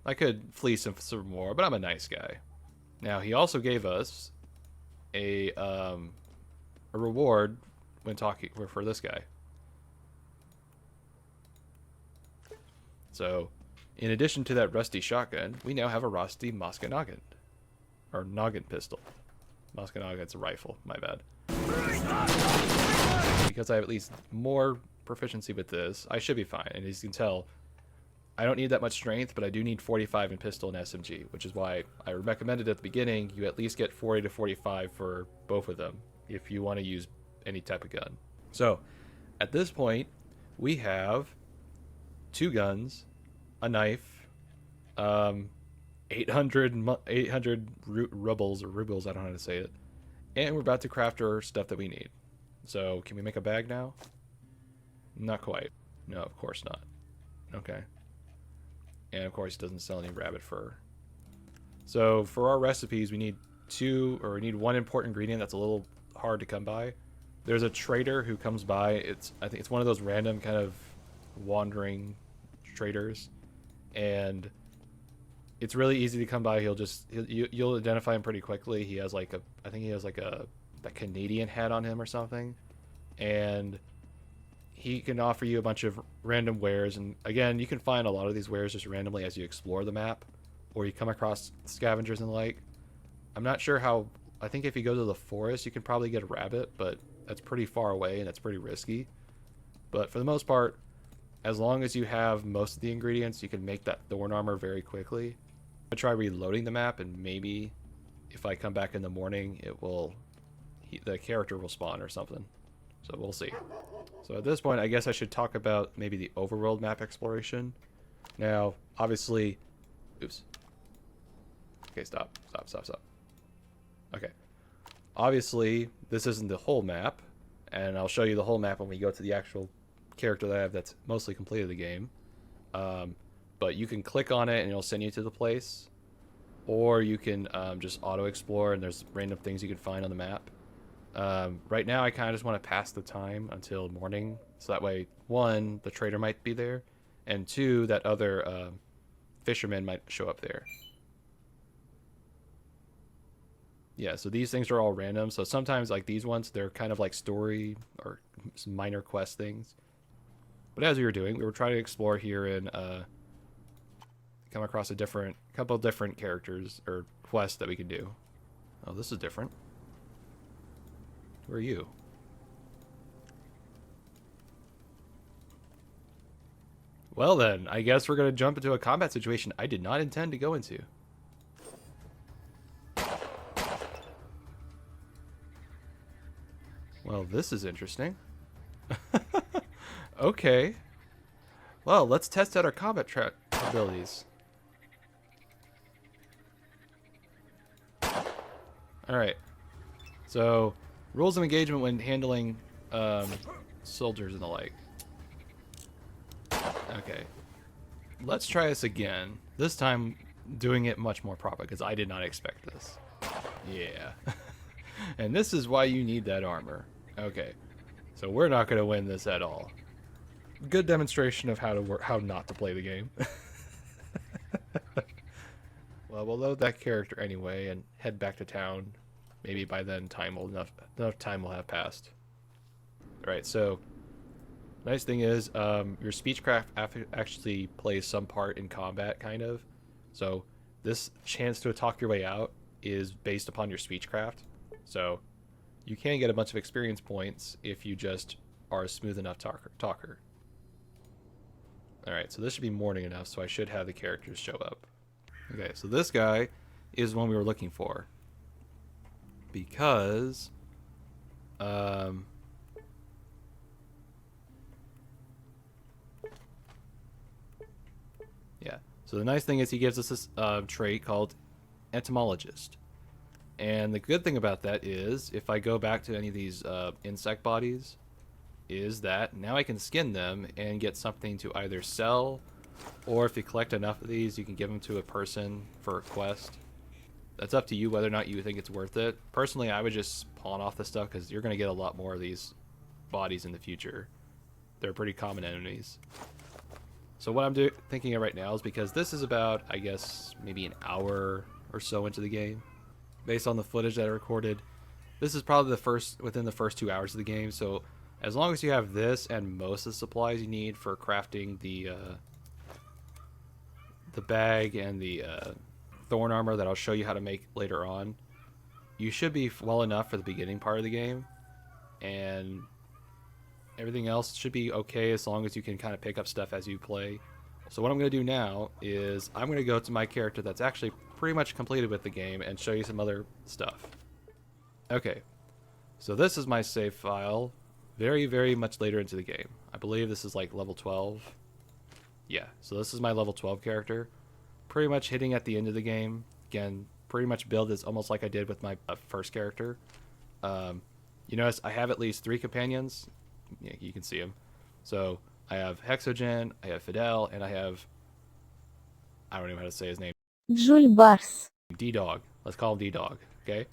I could fleece him for some more, but I'm a nice guy. Now he also gave us a reward when talking for this guy. So, in addition to that rusty shotgun, we now have a rusty Moskinoggin. Or noggin pistol. Moskinogin's a rifle, my bad. Because I have at least more proficiency with this, I should be fine. And as you can tell, I don't need that much strength, but I do need 45 in pistol and SMG, which is why I recommended at the beginning you at least get 40 to 45 for both of them if you want to use any type of gun. So, at this point, we have 2 guns, a knife, 800 rubles, or rubles, I don't know how to say it, and we're about to craft our stuff that we need. So, can we make a bag now? Not quite. No, of course not. Okay. And of course, it doesn't sell any rabbit fur. So, for our recipes, we need one important ingredient that's a little hard to come by. There's a trader who comes by. I think it's one of those random kind of wandering traders, and it's really easy to come by. You'll identify him pretty quickly. He has like I think he has like a Canadian hat on him or something, and he can offer you a bunch of random wares. And again, you can find a lot of these wares just randomly as you explore the map, or you come across scavengers and the like. I'm not sure how. I think if you go to the forest, you can probably get a rabbit, but that's pretty far away and that's pretty risky. But for the most part, as long as you have most of the ingredients, you can make that thorn armor very quickly. I try reloading the map, and maybe if I come back in the morning, the character will spawn or something. So we'll see. So at this point, I guess I should talk about maybe the overworld map exploration. Now, obviously, Okay, stop. Okay. Obviously, this isn't the whole map, and I'll show you the whole map when we go to the actual character that I have that's mostly completed the game. But you can click on it and it'll send you to the place, or you can just auto-explore and there's random things you can find on the map. Right now, I kind of just want to pass the time until morning, so that way, one, the trader might be there, and two, that other fisherman might show up there. Yeah, so these things are all random. So sometimes, like these ones, they're kind of like story or some minor quest things. But as we were doing, we were trying to explore here and come across a couple different characters or quests that we can do. Oh, this is different. Who are you? Well then, I guess we're going to jump into a combat situation I did not intend to go into. Well, this is interesting. Okay. Well, let's test out our combat abilities. Alright. So, rules of engagement when handling soldiers and the like. Okay. Let's try this again. This time, doing it much more proper, because I did not expect this. Yeah. And this is why you need that armor. Okay. So we're not going to win this at all. Good demonstration of how not to play the game. Well, we'll load that character anyway and head back to town. Maybe by then enough time will have passed. Alright, so nice thing is your speechcraft actually plays some part in combat, kind of. So this chance to talk your way out is based upon your speechcraft. So you can get a bunch of experience points if you just are a smooth enough talker. Alright, so this should be morning enough, so I should have the characters show up. Okay, so this guy is one we were looking for. Because yeah, so the nice thing is he gives us this trait called Entomologist. And the good thing about that is, if I go back to any of these insect bodies, is that now I can skin them and get something to either sell, or if you collect enough of these, you can give them to a person for a quest. That's up to you whether or not you think it's worth it. Personally, I would just pawn off this stuff because you're going to get a lot more of these bodies in the future. They're pretty common enemies. So what I'm thinking of right now is, because this is about, I guess, maybe an hour or so into the game, based on the footage that I recorded, this is probably within the first 2 hours of the game. So as long as you have this and most of the supplies you need for crafting the bag and the thorn armor that I'll show you how to make later on, you should be well enough for the beginning part of the game, and everything else should be okay as long as you can kind of pick up stuff as you play. So what I'm going to do now is I'm going to go to my character that's actually pretty much completed with the game and show you some other stuff. Okay, so this is my save file very, very much later into the game. I believe this is like level 12. Yeah, so this is my level 12 character. Pretty much hitting at the end of the game. Again, pretty much build is almost like I did with my first character. You notice I have at least 3 companions. Yeah, you can see them. So I have Hexogen, I have Fidel, and I don't even know how to say his name. Jules Bars. D-Dog. Let's call him D-Dog, okay?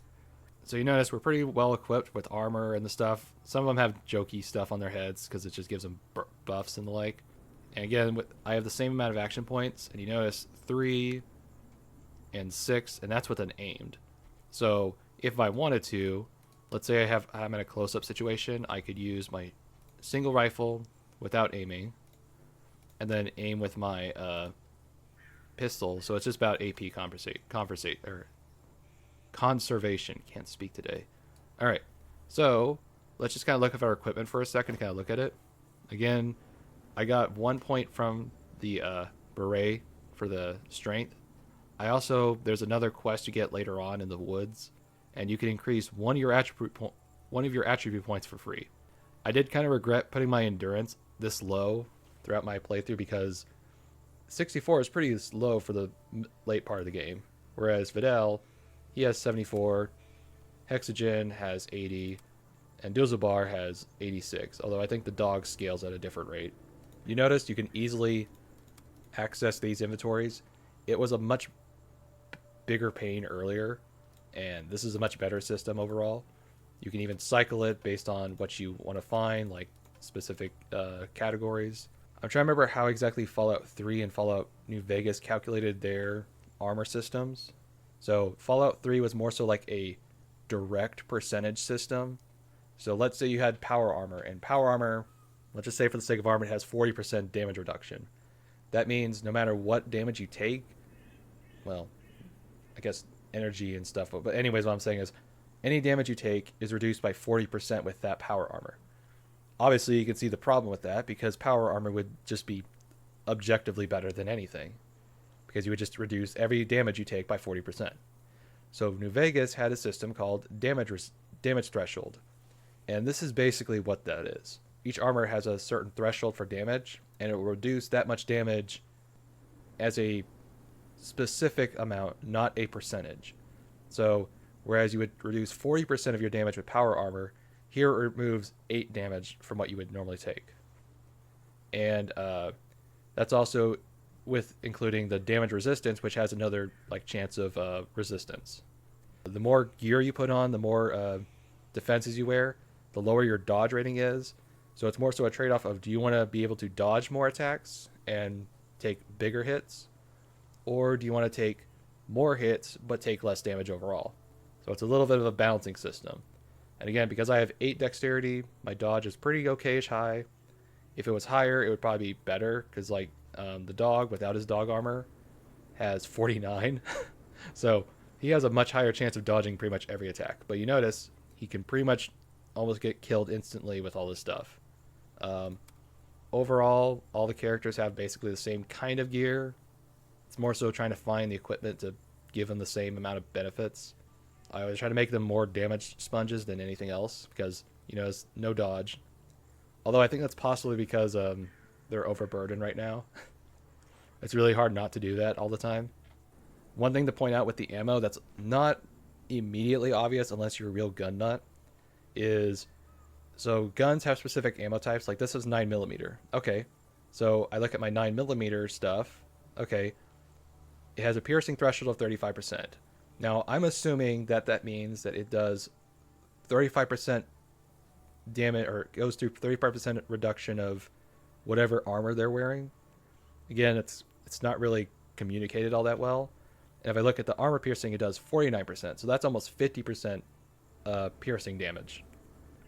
So you notice we're pretty well equipped with armor and the stuff. Some of them have jokey stuff on their heads because it just gives them buffs and the like. And again, I have the same amount of action points, and you notice 3 and 6, and that's with an aimed. So if I wanted to, let's say I'm in a close-up situation, I could use my single rifle without aiming, and then aim with my pistol. So it's just about AP conservation. Can't speak today. All right, so let's just kind of look at our equipment for a second, kind of look at it. Again, I got 1 point from the beret for the strength. There's another quest you get later on in the woods, and you can increase one of your attribute points for free. I did kind of regret putting my endurance this low throughout my playthrough, because 64 is pretty low for the late part of the game. Whereas Videl, he has 74, Hexagen has 80, and Duzalbar has 86, although I think the dog scales at a different rate. You notice you can easily access these inventories. It was a much bigger pain earlier, and this is a much better system overall. You can even cycle it based on what you want to find, like specific categories. I'm trying to remember how exactly Fallout 3 and Fallout New Vegas calculated their armor systems. So Fallout 3 was more so like a direct percentage system. So let's say you had power armor, and power armor, let's just say for the sake of argument, has 40% damage reduction. That means no matter what damage you take, well, I guess energy and stuff, but anyways, what I'm saying is any damage you take is reduced by 40% with that power armor. Obviously, you can see the problem with that because power armor would just be objectively better than anything because you would just reduce every damage you take by 40%. So New Vegas had a system called damage threshold, and this is basically what that is. Each armor has a certain threshold for damage, and it will reduce that much damage as a specific amount, not a percentage. So whereas you would reduce 40% of your damage with power armor, here it removes 8 damage from what you would normally take. And that's also with including the damage resistance, which has another like chance of resistance. The more gear you put on, the more defenses you wear, the lower your dodge rating is. So it's more so a trade-off of, do you want to be able to dodge more attacks and take bigger hits, or do you want to take more hits but take less damage overall? So it's a little bit of a balancing system. And again, because I have 8 dexterity, my dodge is pretty okay-ish high. If it was higher, it would probably be better, because like the dog without his dog armor has 49. So he has a much higher chance of dodging pretty much every attack. But you notice he can pretty much almost get killed instantly with all this stuff. Overall, all the characters have basically the same kind of gear. It's more so trying to find the equipment to give them the same amount of benefits. I always try to make them more damage sponges than anything else because, you know, it's no dodge. Although I think that's possibly because they're overburdened right now. It's really hard not to do that all the time. One thing to point out with the ammo that's not immediately obvious unless you're a real gun nut is, so guns have specific ammo types. Like this is 9mm. Okay, so I look at my 9mm stuff. Okay, it has a piercing threshold of 35%. Now I'm assuming that that means that it does 35% damage, or goes through 35% reduction of whatever armor they're wearing. Again, it's not really communicated all that well. And if I look at the armor piercing, it does 49%. So that's almost 50% piercing damage.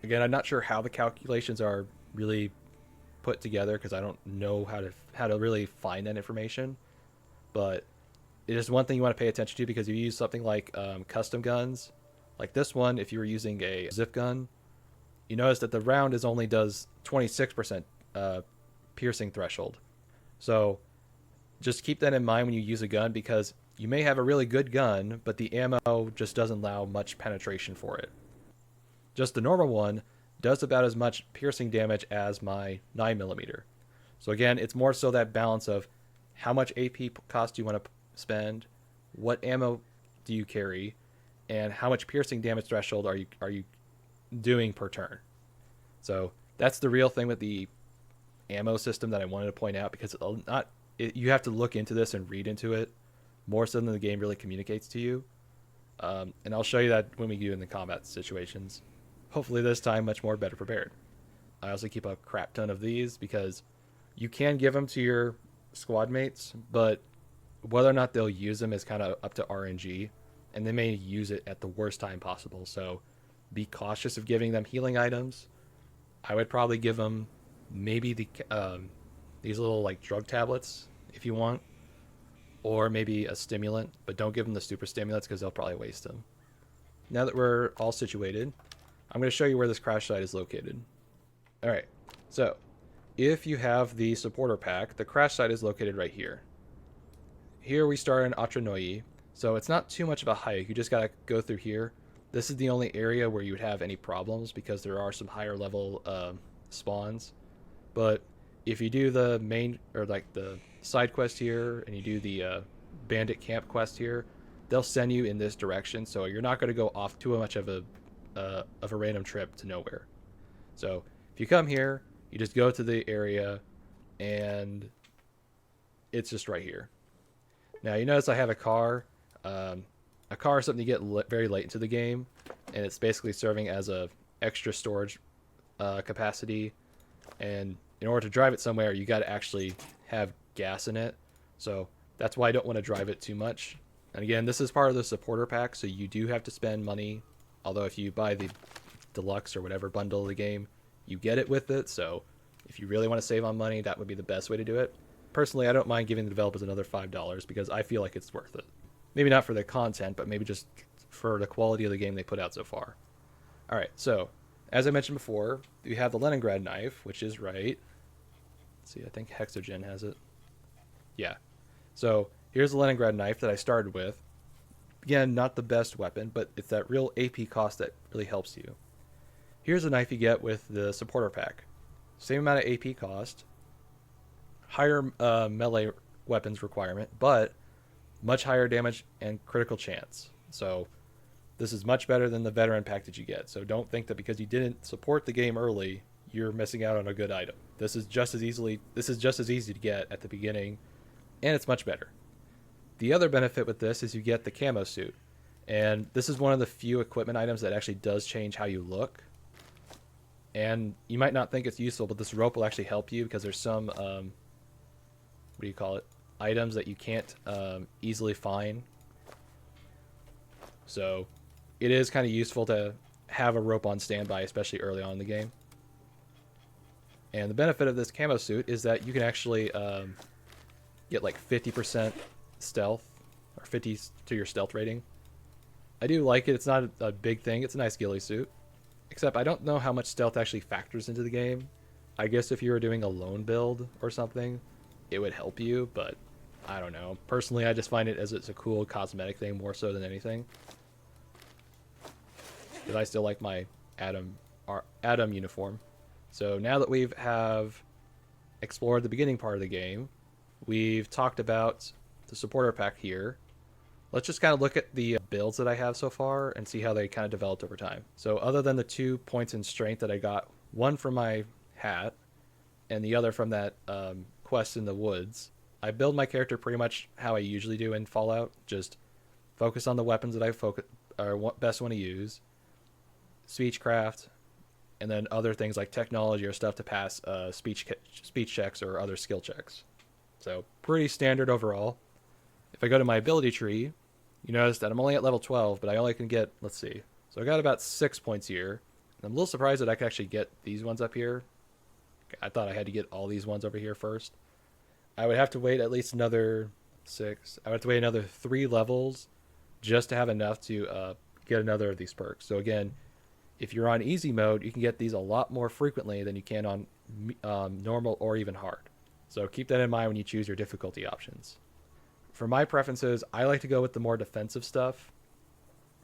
Again, I'm not sure how the calculations are really put together because I don't know how to really find that information. But it is one thing you want to pay attention to, because if you use something like custom guns, like this one, if you were using a zip gun, you notice that the round only does 26% piercing threshold. So just keep that in mind when you use a gun, because you may have a really good gun, but the ammo just doesn't allow much penetration for it. Just the normal one does about as much piercing damage as my 9mm. So again, it's more so that balance of how much AP cost do you want to spend, what ammo do you carry, and how much piercing damage threshold are you doing per turn. So that's the real thing with the ammo system that I wanted to point out, because you have to look into this and read into it more so than the game really communicates to you. And I'll show you that when we do in the combat situations. Hopefully this time much more better prepared. I also keep a crap ton of these because you can give them to your squad mates, but whether or not they'll use them is kind of up to RNG, and they may use it at the worst time possible. So be cautious of giving them healing items. I would probably give them maybe these little like drug tablets if you want, or maybe a stimulant, but don't give them the super stimulants because they'll probably waste them. Now that we're all situated, I'm going to show you where this crash site is located. All right, so if you have the supporter pack, the crash site is located right here. Here we start in Atronoi, so it's not too much of a hike. You just got to go through here. This is the only area where you would have any problems because there are some higher level spawns. But if you do the main, or like the side quest here, and you do the bandit camp quest here, they'll send you in this direction, so you're not going to go off too much of a random trip to nowhere. So if you come here, you just go to the area, and it's just right here. Now you notice I have a car. A car is something you get very late into the game, and it's basically serving as a extra storage capacity. And in order to drive it somewhere, you got to actually have gas in it. So that's why I don't want to drive it too much. And again, this is part of the supporter pack, so you do have to spend money. Although if you buy the deluxe or whatever bundle of the game, you get it with it. So if you really want to save on money, that would be the best way to do it. Personally, I don't mind giving the developers another $5 because I feel like it's worth it. Maybe not for the content, but maybe just for the quality of the game they put out so far. All right, so as I mentioned before, we have the Leningrad knife, which is right. Let's see, I think Hexogen has it. Yeah. So here's the Leningrad knife that I started with. Again, not the best weapon, but it's that real AP cost that really helps you. Here's a knife you get with the supporter pack. Same amount of AP cost, higher melee weapons requirement, but much higher damage and critical chance. So this is much better than the veteran pack that you get. So don't think that because you didn't support the game early, you're missing out on a good item. This is just as easy to get at the beginning, and it's much better. The other benefit with this is you get the camo suit. And this is one of the few equipment items that actually does change how you look. And you might not think it's useful, but this rope will actually help you because there's some, items that you can't easily find. So it is kind of useful to have a rope on standby, especially early on in the game. And the benefit of this camo suit is that you can actually get like 50% stealth, or 50 to your stealth rating. I do like it. It's not a big thing. It's a nice ghillie suit. Except I don't know how much stealth actually factors into the game. I guess if you were doing a lone build or something, it would help you, but I don't know. Personally, I just find it as it's a cool cosmetic thing more so than anything. Because I still like my Adam uniform. So now that we have explored the beginning part of the game, we've talked about the supporter pack here. Let's just kind of look at the builds that I have so far and see how they kind of developed over time. So other than the 2 points in strength that I got, one from my hat and the other from that quest in the woods, I build my character pretty much how I usually do in Fallout. Just focus on the weapons that I best want to use, speechcraft, and then other things like technology or stuff to pass speech checks or other skill checks. So pretty standard overall. If I go to my ability tree, you notice that I'm only at level 12, but I only can get, let's see. So I got about 6 points here. I'm a little surprised that I can actually get these ones up here. I thought I had to get all these ones over here first. I would have to wait at least another 6. I would have to wait another 3 levels just to have enough to get another of these perks. So again, if you're on easy mode, you can get these a lot more frequently than you can on normal or even hard. So keep that in mind when you choose your difficulty options. For my preferences, I like to go with the more defensive stuff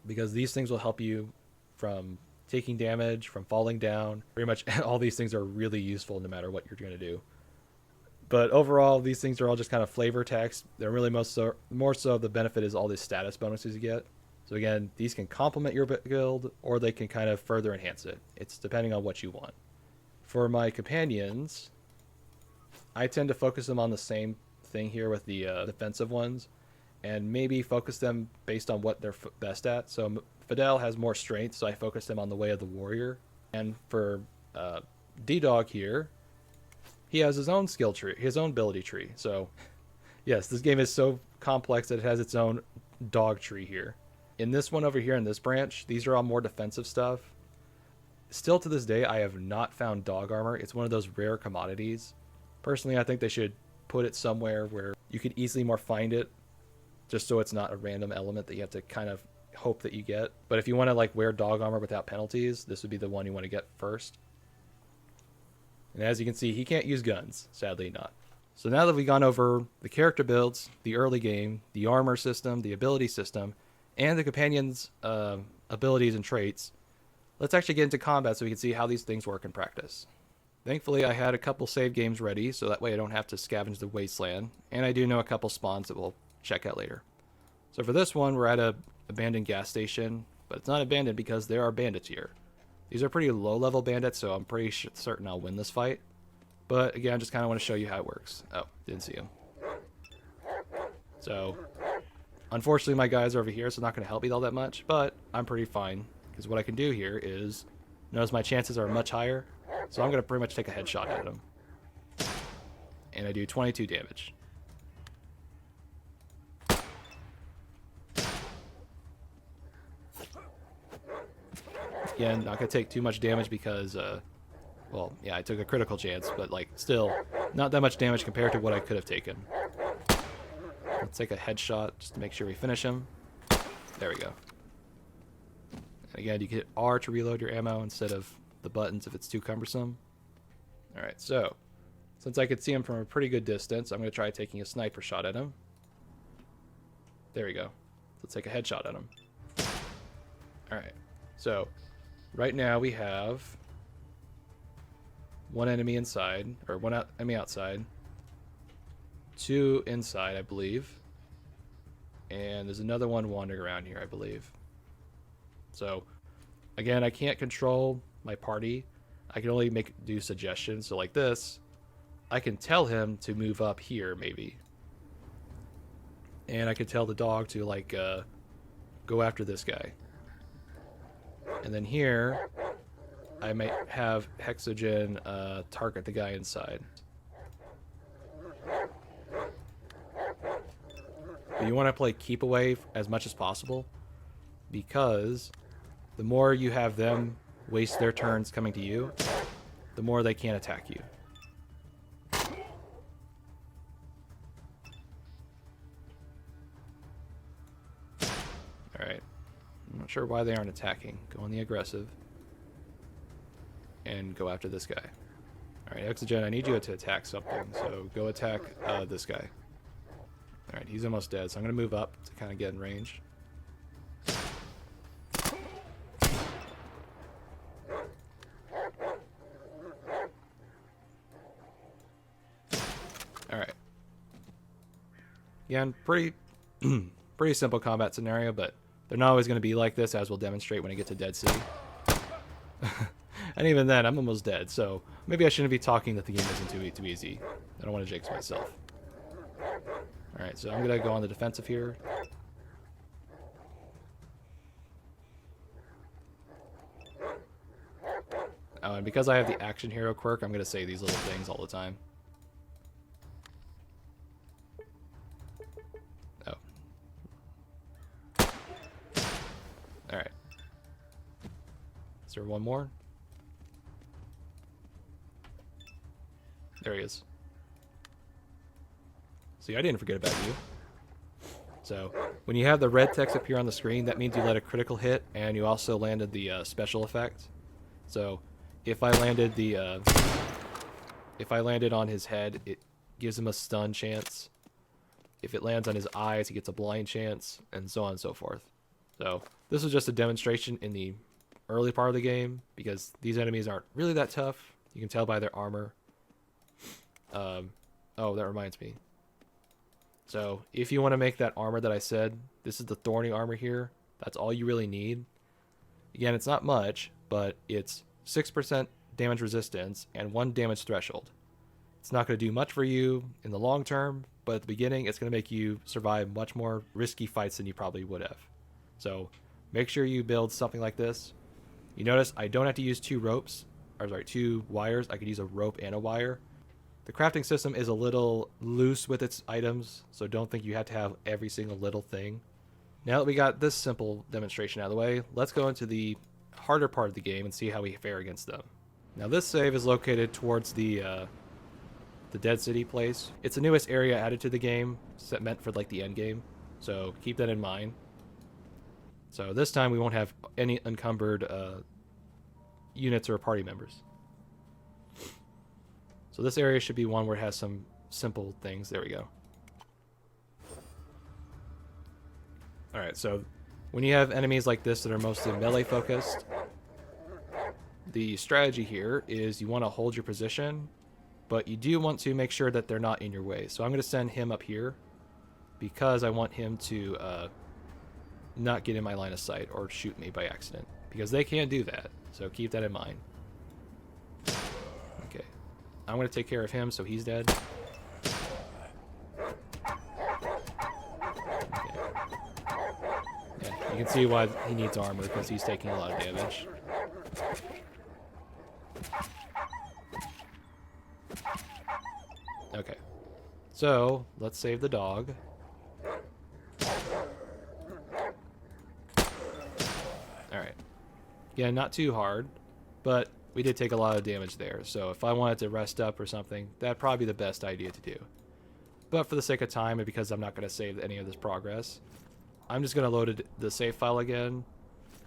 because these things will help you from taking damage, from falling down. Pretty much all these things are really useful no matter what you're going to do. But overall, these things are all just kind of flavor text. They're really more so the benefit is all these status bonuses you get. So again, these can complement your build or they can kind of further enhance it. It's depending on what you want. For my companions, I tend to focus them on the same thing here with the defensive ones and maybe focus them based on what they're best at. So Fidel has more strength, so I focus him on the way of the warrior. And for D-Dog here, he has his own skill tree, his own ability tree. So yes, this game is so complex that it has its own dog tree here. In this one over here in this branch, these are all more defensive stuff. Still to this day, I have not found dog armor. It's one of those rare commodities. Personally, I think they should put it somewhere where you could easily more find it, just so it's not a random element that you have to kind of hope that you get. But if you want to like wear dog armor without penalties, this would be the one you want to get first. And as you can see, he can't use guns, sadly not. So now that we've gone over the character builds, the early game, the armor system, the ability system, and the companions' abilities and traits, let's actually get into combat so we can see how these things work in practice. Thankfully, I had a couple save games ready, so that way I don't have to scavenge the wasteland, and I do know a couple spawns that we'll check out later. So for this one, we're at a abandoned gas station, but it's not abandoned because there are bandits here. These are pretty low-level bandits, so I'm pretty certain I'll win this fight. But again, I just kind of want to show you how it works. Oh, didn't see him. So, unfortunately, my guys are over here, so not going to help me all that much, but I'm pretty fine. Because what I can do here is, notice my chances are much higher, so I'm going to pretty much take a headshot at him. And I do 22 damage. Again, not going to take too much damage because, well, yeah, I took a critical chance, but, like, still, not that much damage compared to what I could have taken. Let's take a headshot just to make sure we finish him. There we go. And again, you can hit R to reload your ammo instead of the buttons if it's too cumbersome. Alright, so, since I could see him from a pretty good distance, I'm going to try taking a sniper shot at him. There we go. Let's take a headshot at him. Alright, so, right now we have one enemy inside, or one enemy outside, two inside, I believe, and there's another one wandering around here, I believe. So, again, I can't control my party. I can only do suggestions. So, like this, I can tell him to move up here, maybe, and I could tell the dog to like go after this guy. And then here, I might have Hexogen target the guy inside. But you want to play keep away as much as possible, because the more you have them waste their turns coming to you, the more they can't attack you. Alright. I'm not sure why they aren't attacking. Go on the aggressive. And go after this guy. Alright, Hexogen, I need you to attack something. So go attack this guy. Alright, he's almost dead, so I'm going to move up to kind of get in range. Alright. Again, pretty simple combat scenario, but they're not always going to be like this, as we'll demonstrate when I get to Dead City. And even then, I'm almost dead, so maybe I shouldn't be talking that the game isn't too easy. I don't want to jinx myself. Alright, so I'm going to go on the defensive here. Oh, and because I have the action hero quirk, I'm going to say these little things all the time. Oh. Alright. Is there one more? There he is. See, I didn't forget about you. So, when you have the red text appear on the screen, that means you let a critical hit, and you also landed the special effect. So, if I landed on his head, it gives him a stun chance. If it lands on his eyes, he gets a blind chance, and so on and so forth. So, this was just a demonstration in the early part of the game, because these enemies aren't really that tough. You can tell by their armor. Oh, that reminds me. So, if you want to make that armor that I said, this is the thorny armor here. That's all you really need. Again, it's not much, but it's 6% damage resistance and 1 damage threshold. It's not going to do much for you in the long term, but at the beginning, it's going to make you survive much more risky fights than you probably would have. So, make sure you build something like this. You notice I don't have to use 2 wires. I could use a rope and a wire. The crafting system is a little loose with its items, so don't think you have to have every single little thing. Now that we got this simple demonstration out of the way, let's go into the harder part of the game and see how we fare against them. Now this save is located towards the Dead City place. It's the newest area added to the game, meant for like the end game, so keep that in mind. So this time we won't have any encumbered units or party members. So this area should be one where it has some simple things. There we go. Alright, so when you have enemies like this that are mostly melee focused, the strategy here is you want to hold your position, but you do want to make sure that they're not in your way. So I'm going to send him up here because I want him to not get in my line of sight or shoot me by accident, because they can do that. So keep that in mind. Okay, I'm gonna take care of him, so he's dead. Okay. Yeah, you can see why he needs armor, because he's taking a lot of damage. Okay, so let's save the dog. Alright. Yeah, not too hard, but we did take a lot of damage there, so if I wanted to rest up or something, that'd probably be the best idea to do. But for the sake of time, and because I'm not going to save any of this progress, I'm just going to load the save file again,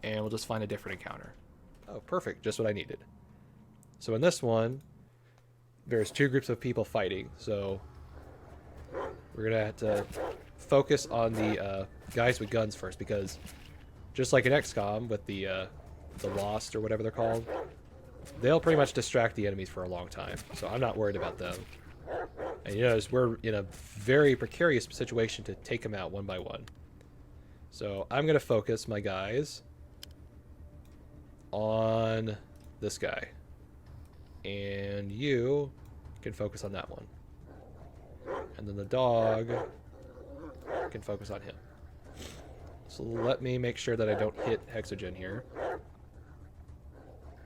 and we'll just find a different encounter. Oh, perfect. Just what I needed. So in this one, there's two groups of people fighting, so we're going to have to focus on the guys with guns first, because just like in XCOM with the Lost or whatever they're called, they'll pretty much distract the enemies for a long time, so I'm not worried about them. And you notice we're in a very precarious situation to take them out one by one. So I'm going to focus my guys on this guy. And you can focus on that one. And then the dog can focus on him. So let me make sure that I don't hit Hexogen here.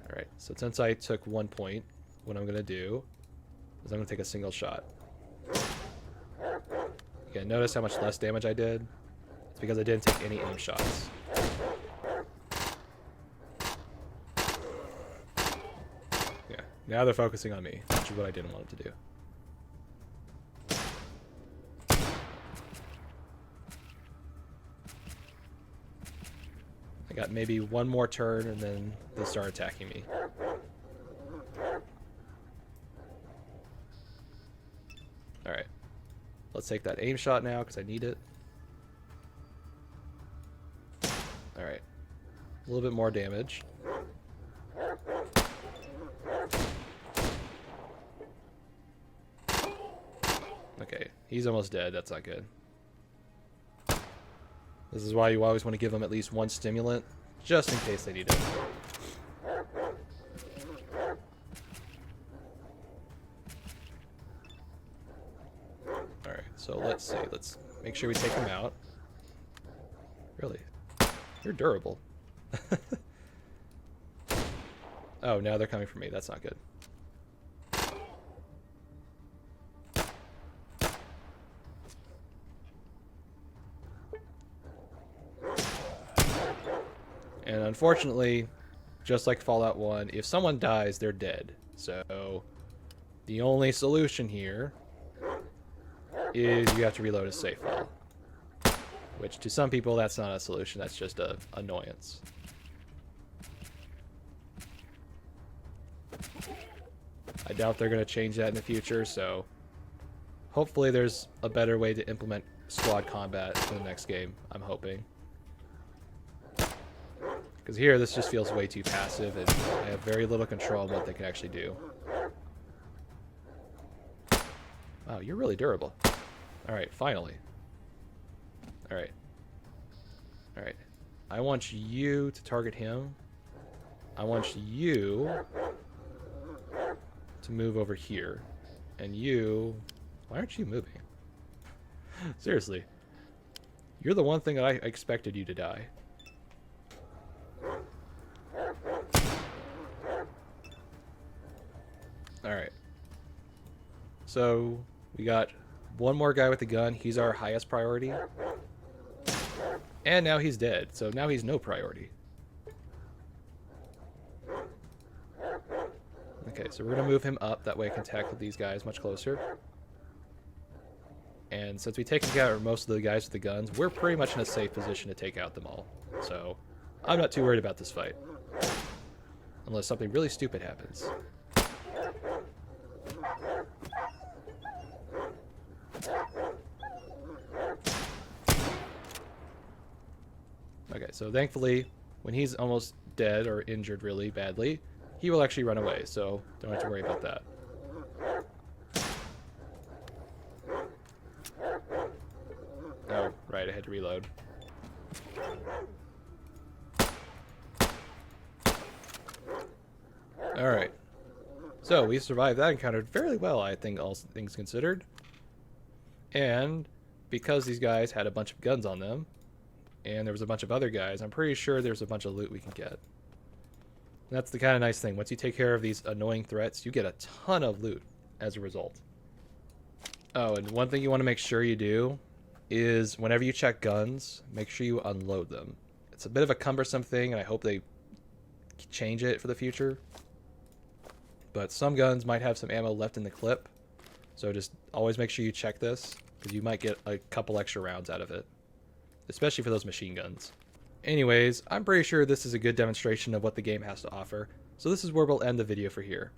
Alright, so since I took 1 point, what I'm going to do is I'm going to take a single shot. Okay, notice how much less damage I did? It's because I didn't take any aim shots. Yeah, now they're focusing on me, which is what I didn't want them to do. I got maybe one more turn and then they start attacking me. Alright. Let's take that aim shot now because I need it. Alright. A little bit more damage. Okay, he's almost dead. That's not good. This is why you always want to give them at least one stimulant, just in case they need it. Alright, so let's see. Let's make sure we take them out. Really? You're durable. Oh, now they're coming for me. That's not good. And unfortunately, just like Fallout 1, if someone dies, they're dead. So the only solution here is you have to reload a save file. Which to some people, that's not a solution, that's just an annoyance. I doubt they're going to change that in the future, so hopefully there's a better way to implement squad combat in the next game, I'm hoping. Because here, this just feels way too passive, and I have very little control on what they can actually do. Wow, you're really durable. Alright, finally. Alright. Alright. I want you to target him. I want you to move over here. And you... Why aren't you moving? Seriously. You're the one thing that I expected you to die. Alright. So, we got one more guy with a gun. He's our highest priority. And now he's dead, so now he's no priority. Okay, so we're going to move him up. That way I can tackle these guys much closer. And since we take out most of the guys with the guns, we're pretty much in a safe position to take out them all. So, I'm not too worried about this fight. Unless something really stupid happens. Okay, so thankfully, when he's almost dead or injured really badly, he will actually run away, so don't have to worry about that. Oh, right, I had to reload. Alright. So, we survived that encounter fairly well, I think, all things considered. And because these guys had a bunch of guns on them, and there was a bunch of other guys, I'm pretty sure there's a bunch of loot we can get. And that's the kind of nice thing. Once you take care of these annoying threats, you get a ton of loot as a result. Oh, and one thing you want to make sure you do is whenever you check guns, make sure you unload them. It's a bit of a cumbersome thing, and I hope they change it for the future. But some guns might have some ammo left in the clip, so just always make sure you check this, because you might get a couple extra rounds out of it, especially for those machine guns. Anyways, I'm pretty sure this is a good demonstration of what the game has to offer, so this is where we'll end the video for here.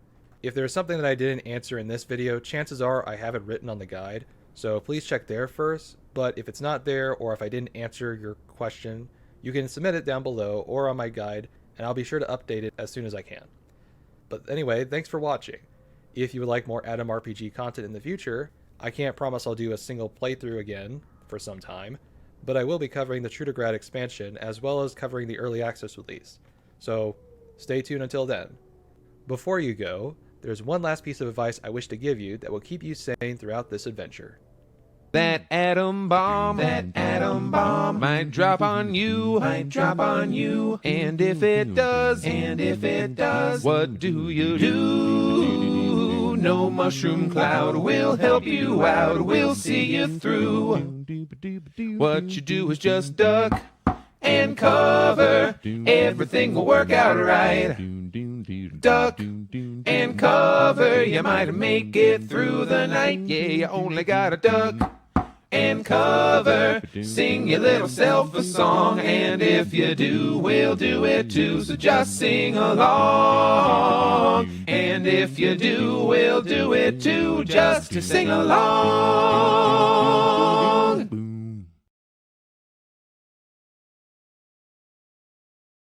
If there's something that I didn't answer in this video, chances are I have it written on the guide, so please check there first, but if it's not there or if I didn't answer your question, you can submit it down below or on my guide, and I'll be sure to update it as soon as I can. But anyway, thanks for watching. If you would like more Adam RPG content in the future, I can't promise I'll do a single playthrough again for some time, but I will be covering the True to Grad expansion as well as covering the early access release. So stay tuned until then. Before you go, there's one last piece of advice I wish to give you that will keep you sane throughout this adventure. That atom bomb might drop on you, And if it does, what do you do? No mushroom cloud will help you out, we'll see you through. What you do is just duck and cover, everything will work out right. Duck and cover, you might make it through the night. Yeah, you only gotta duck and cover, sing your little self a song, and if you do, we'll do it too, so just sing along. And if you do, we'll do it too, just to sing along.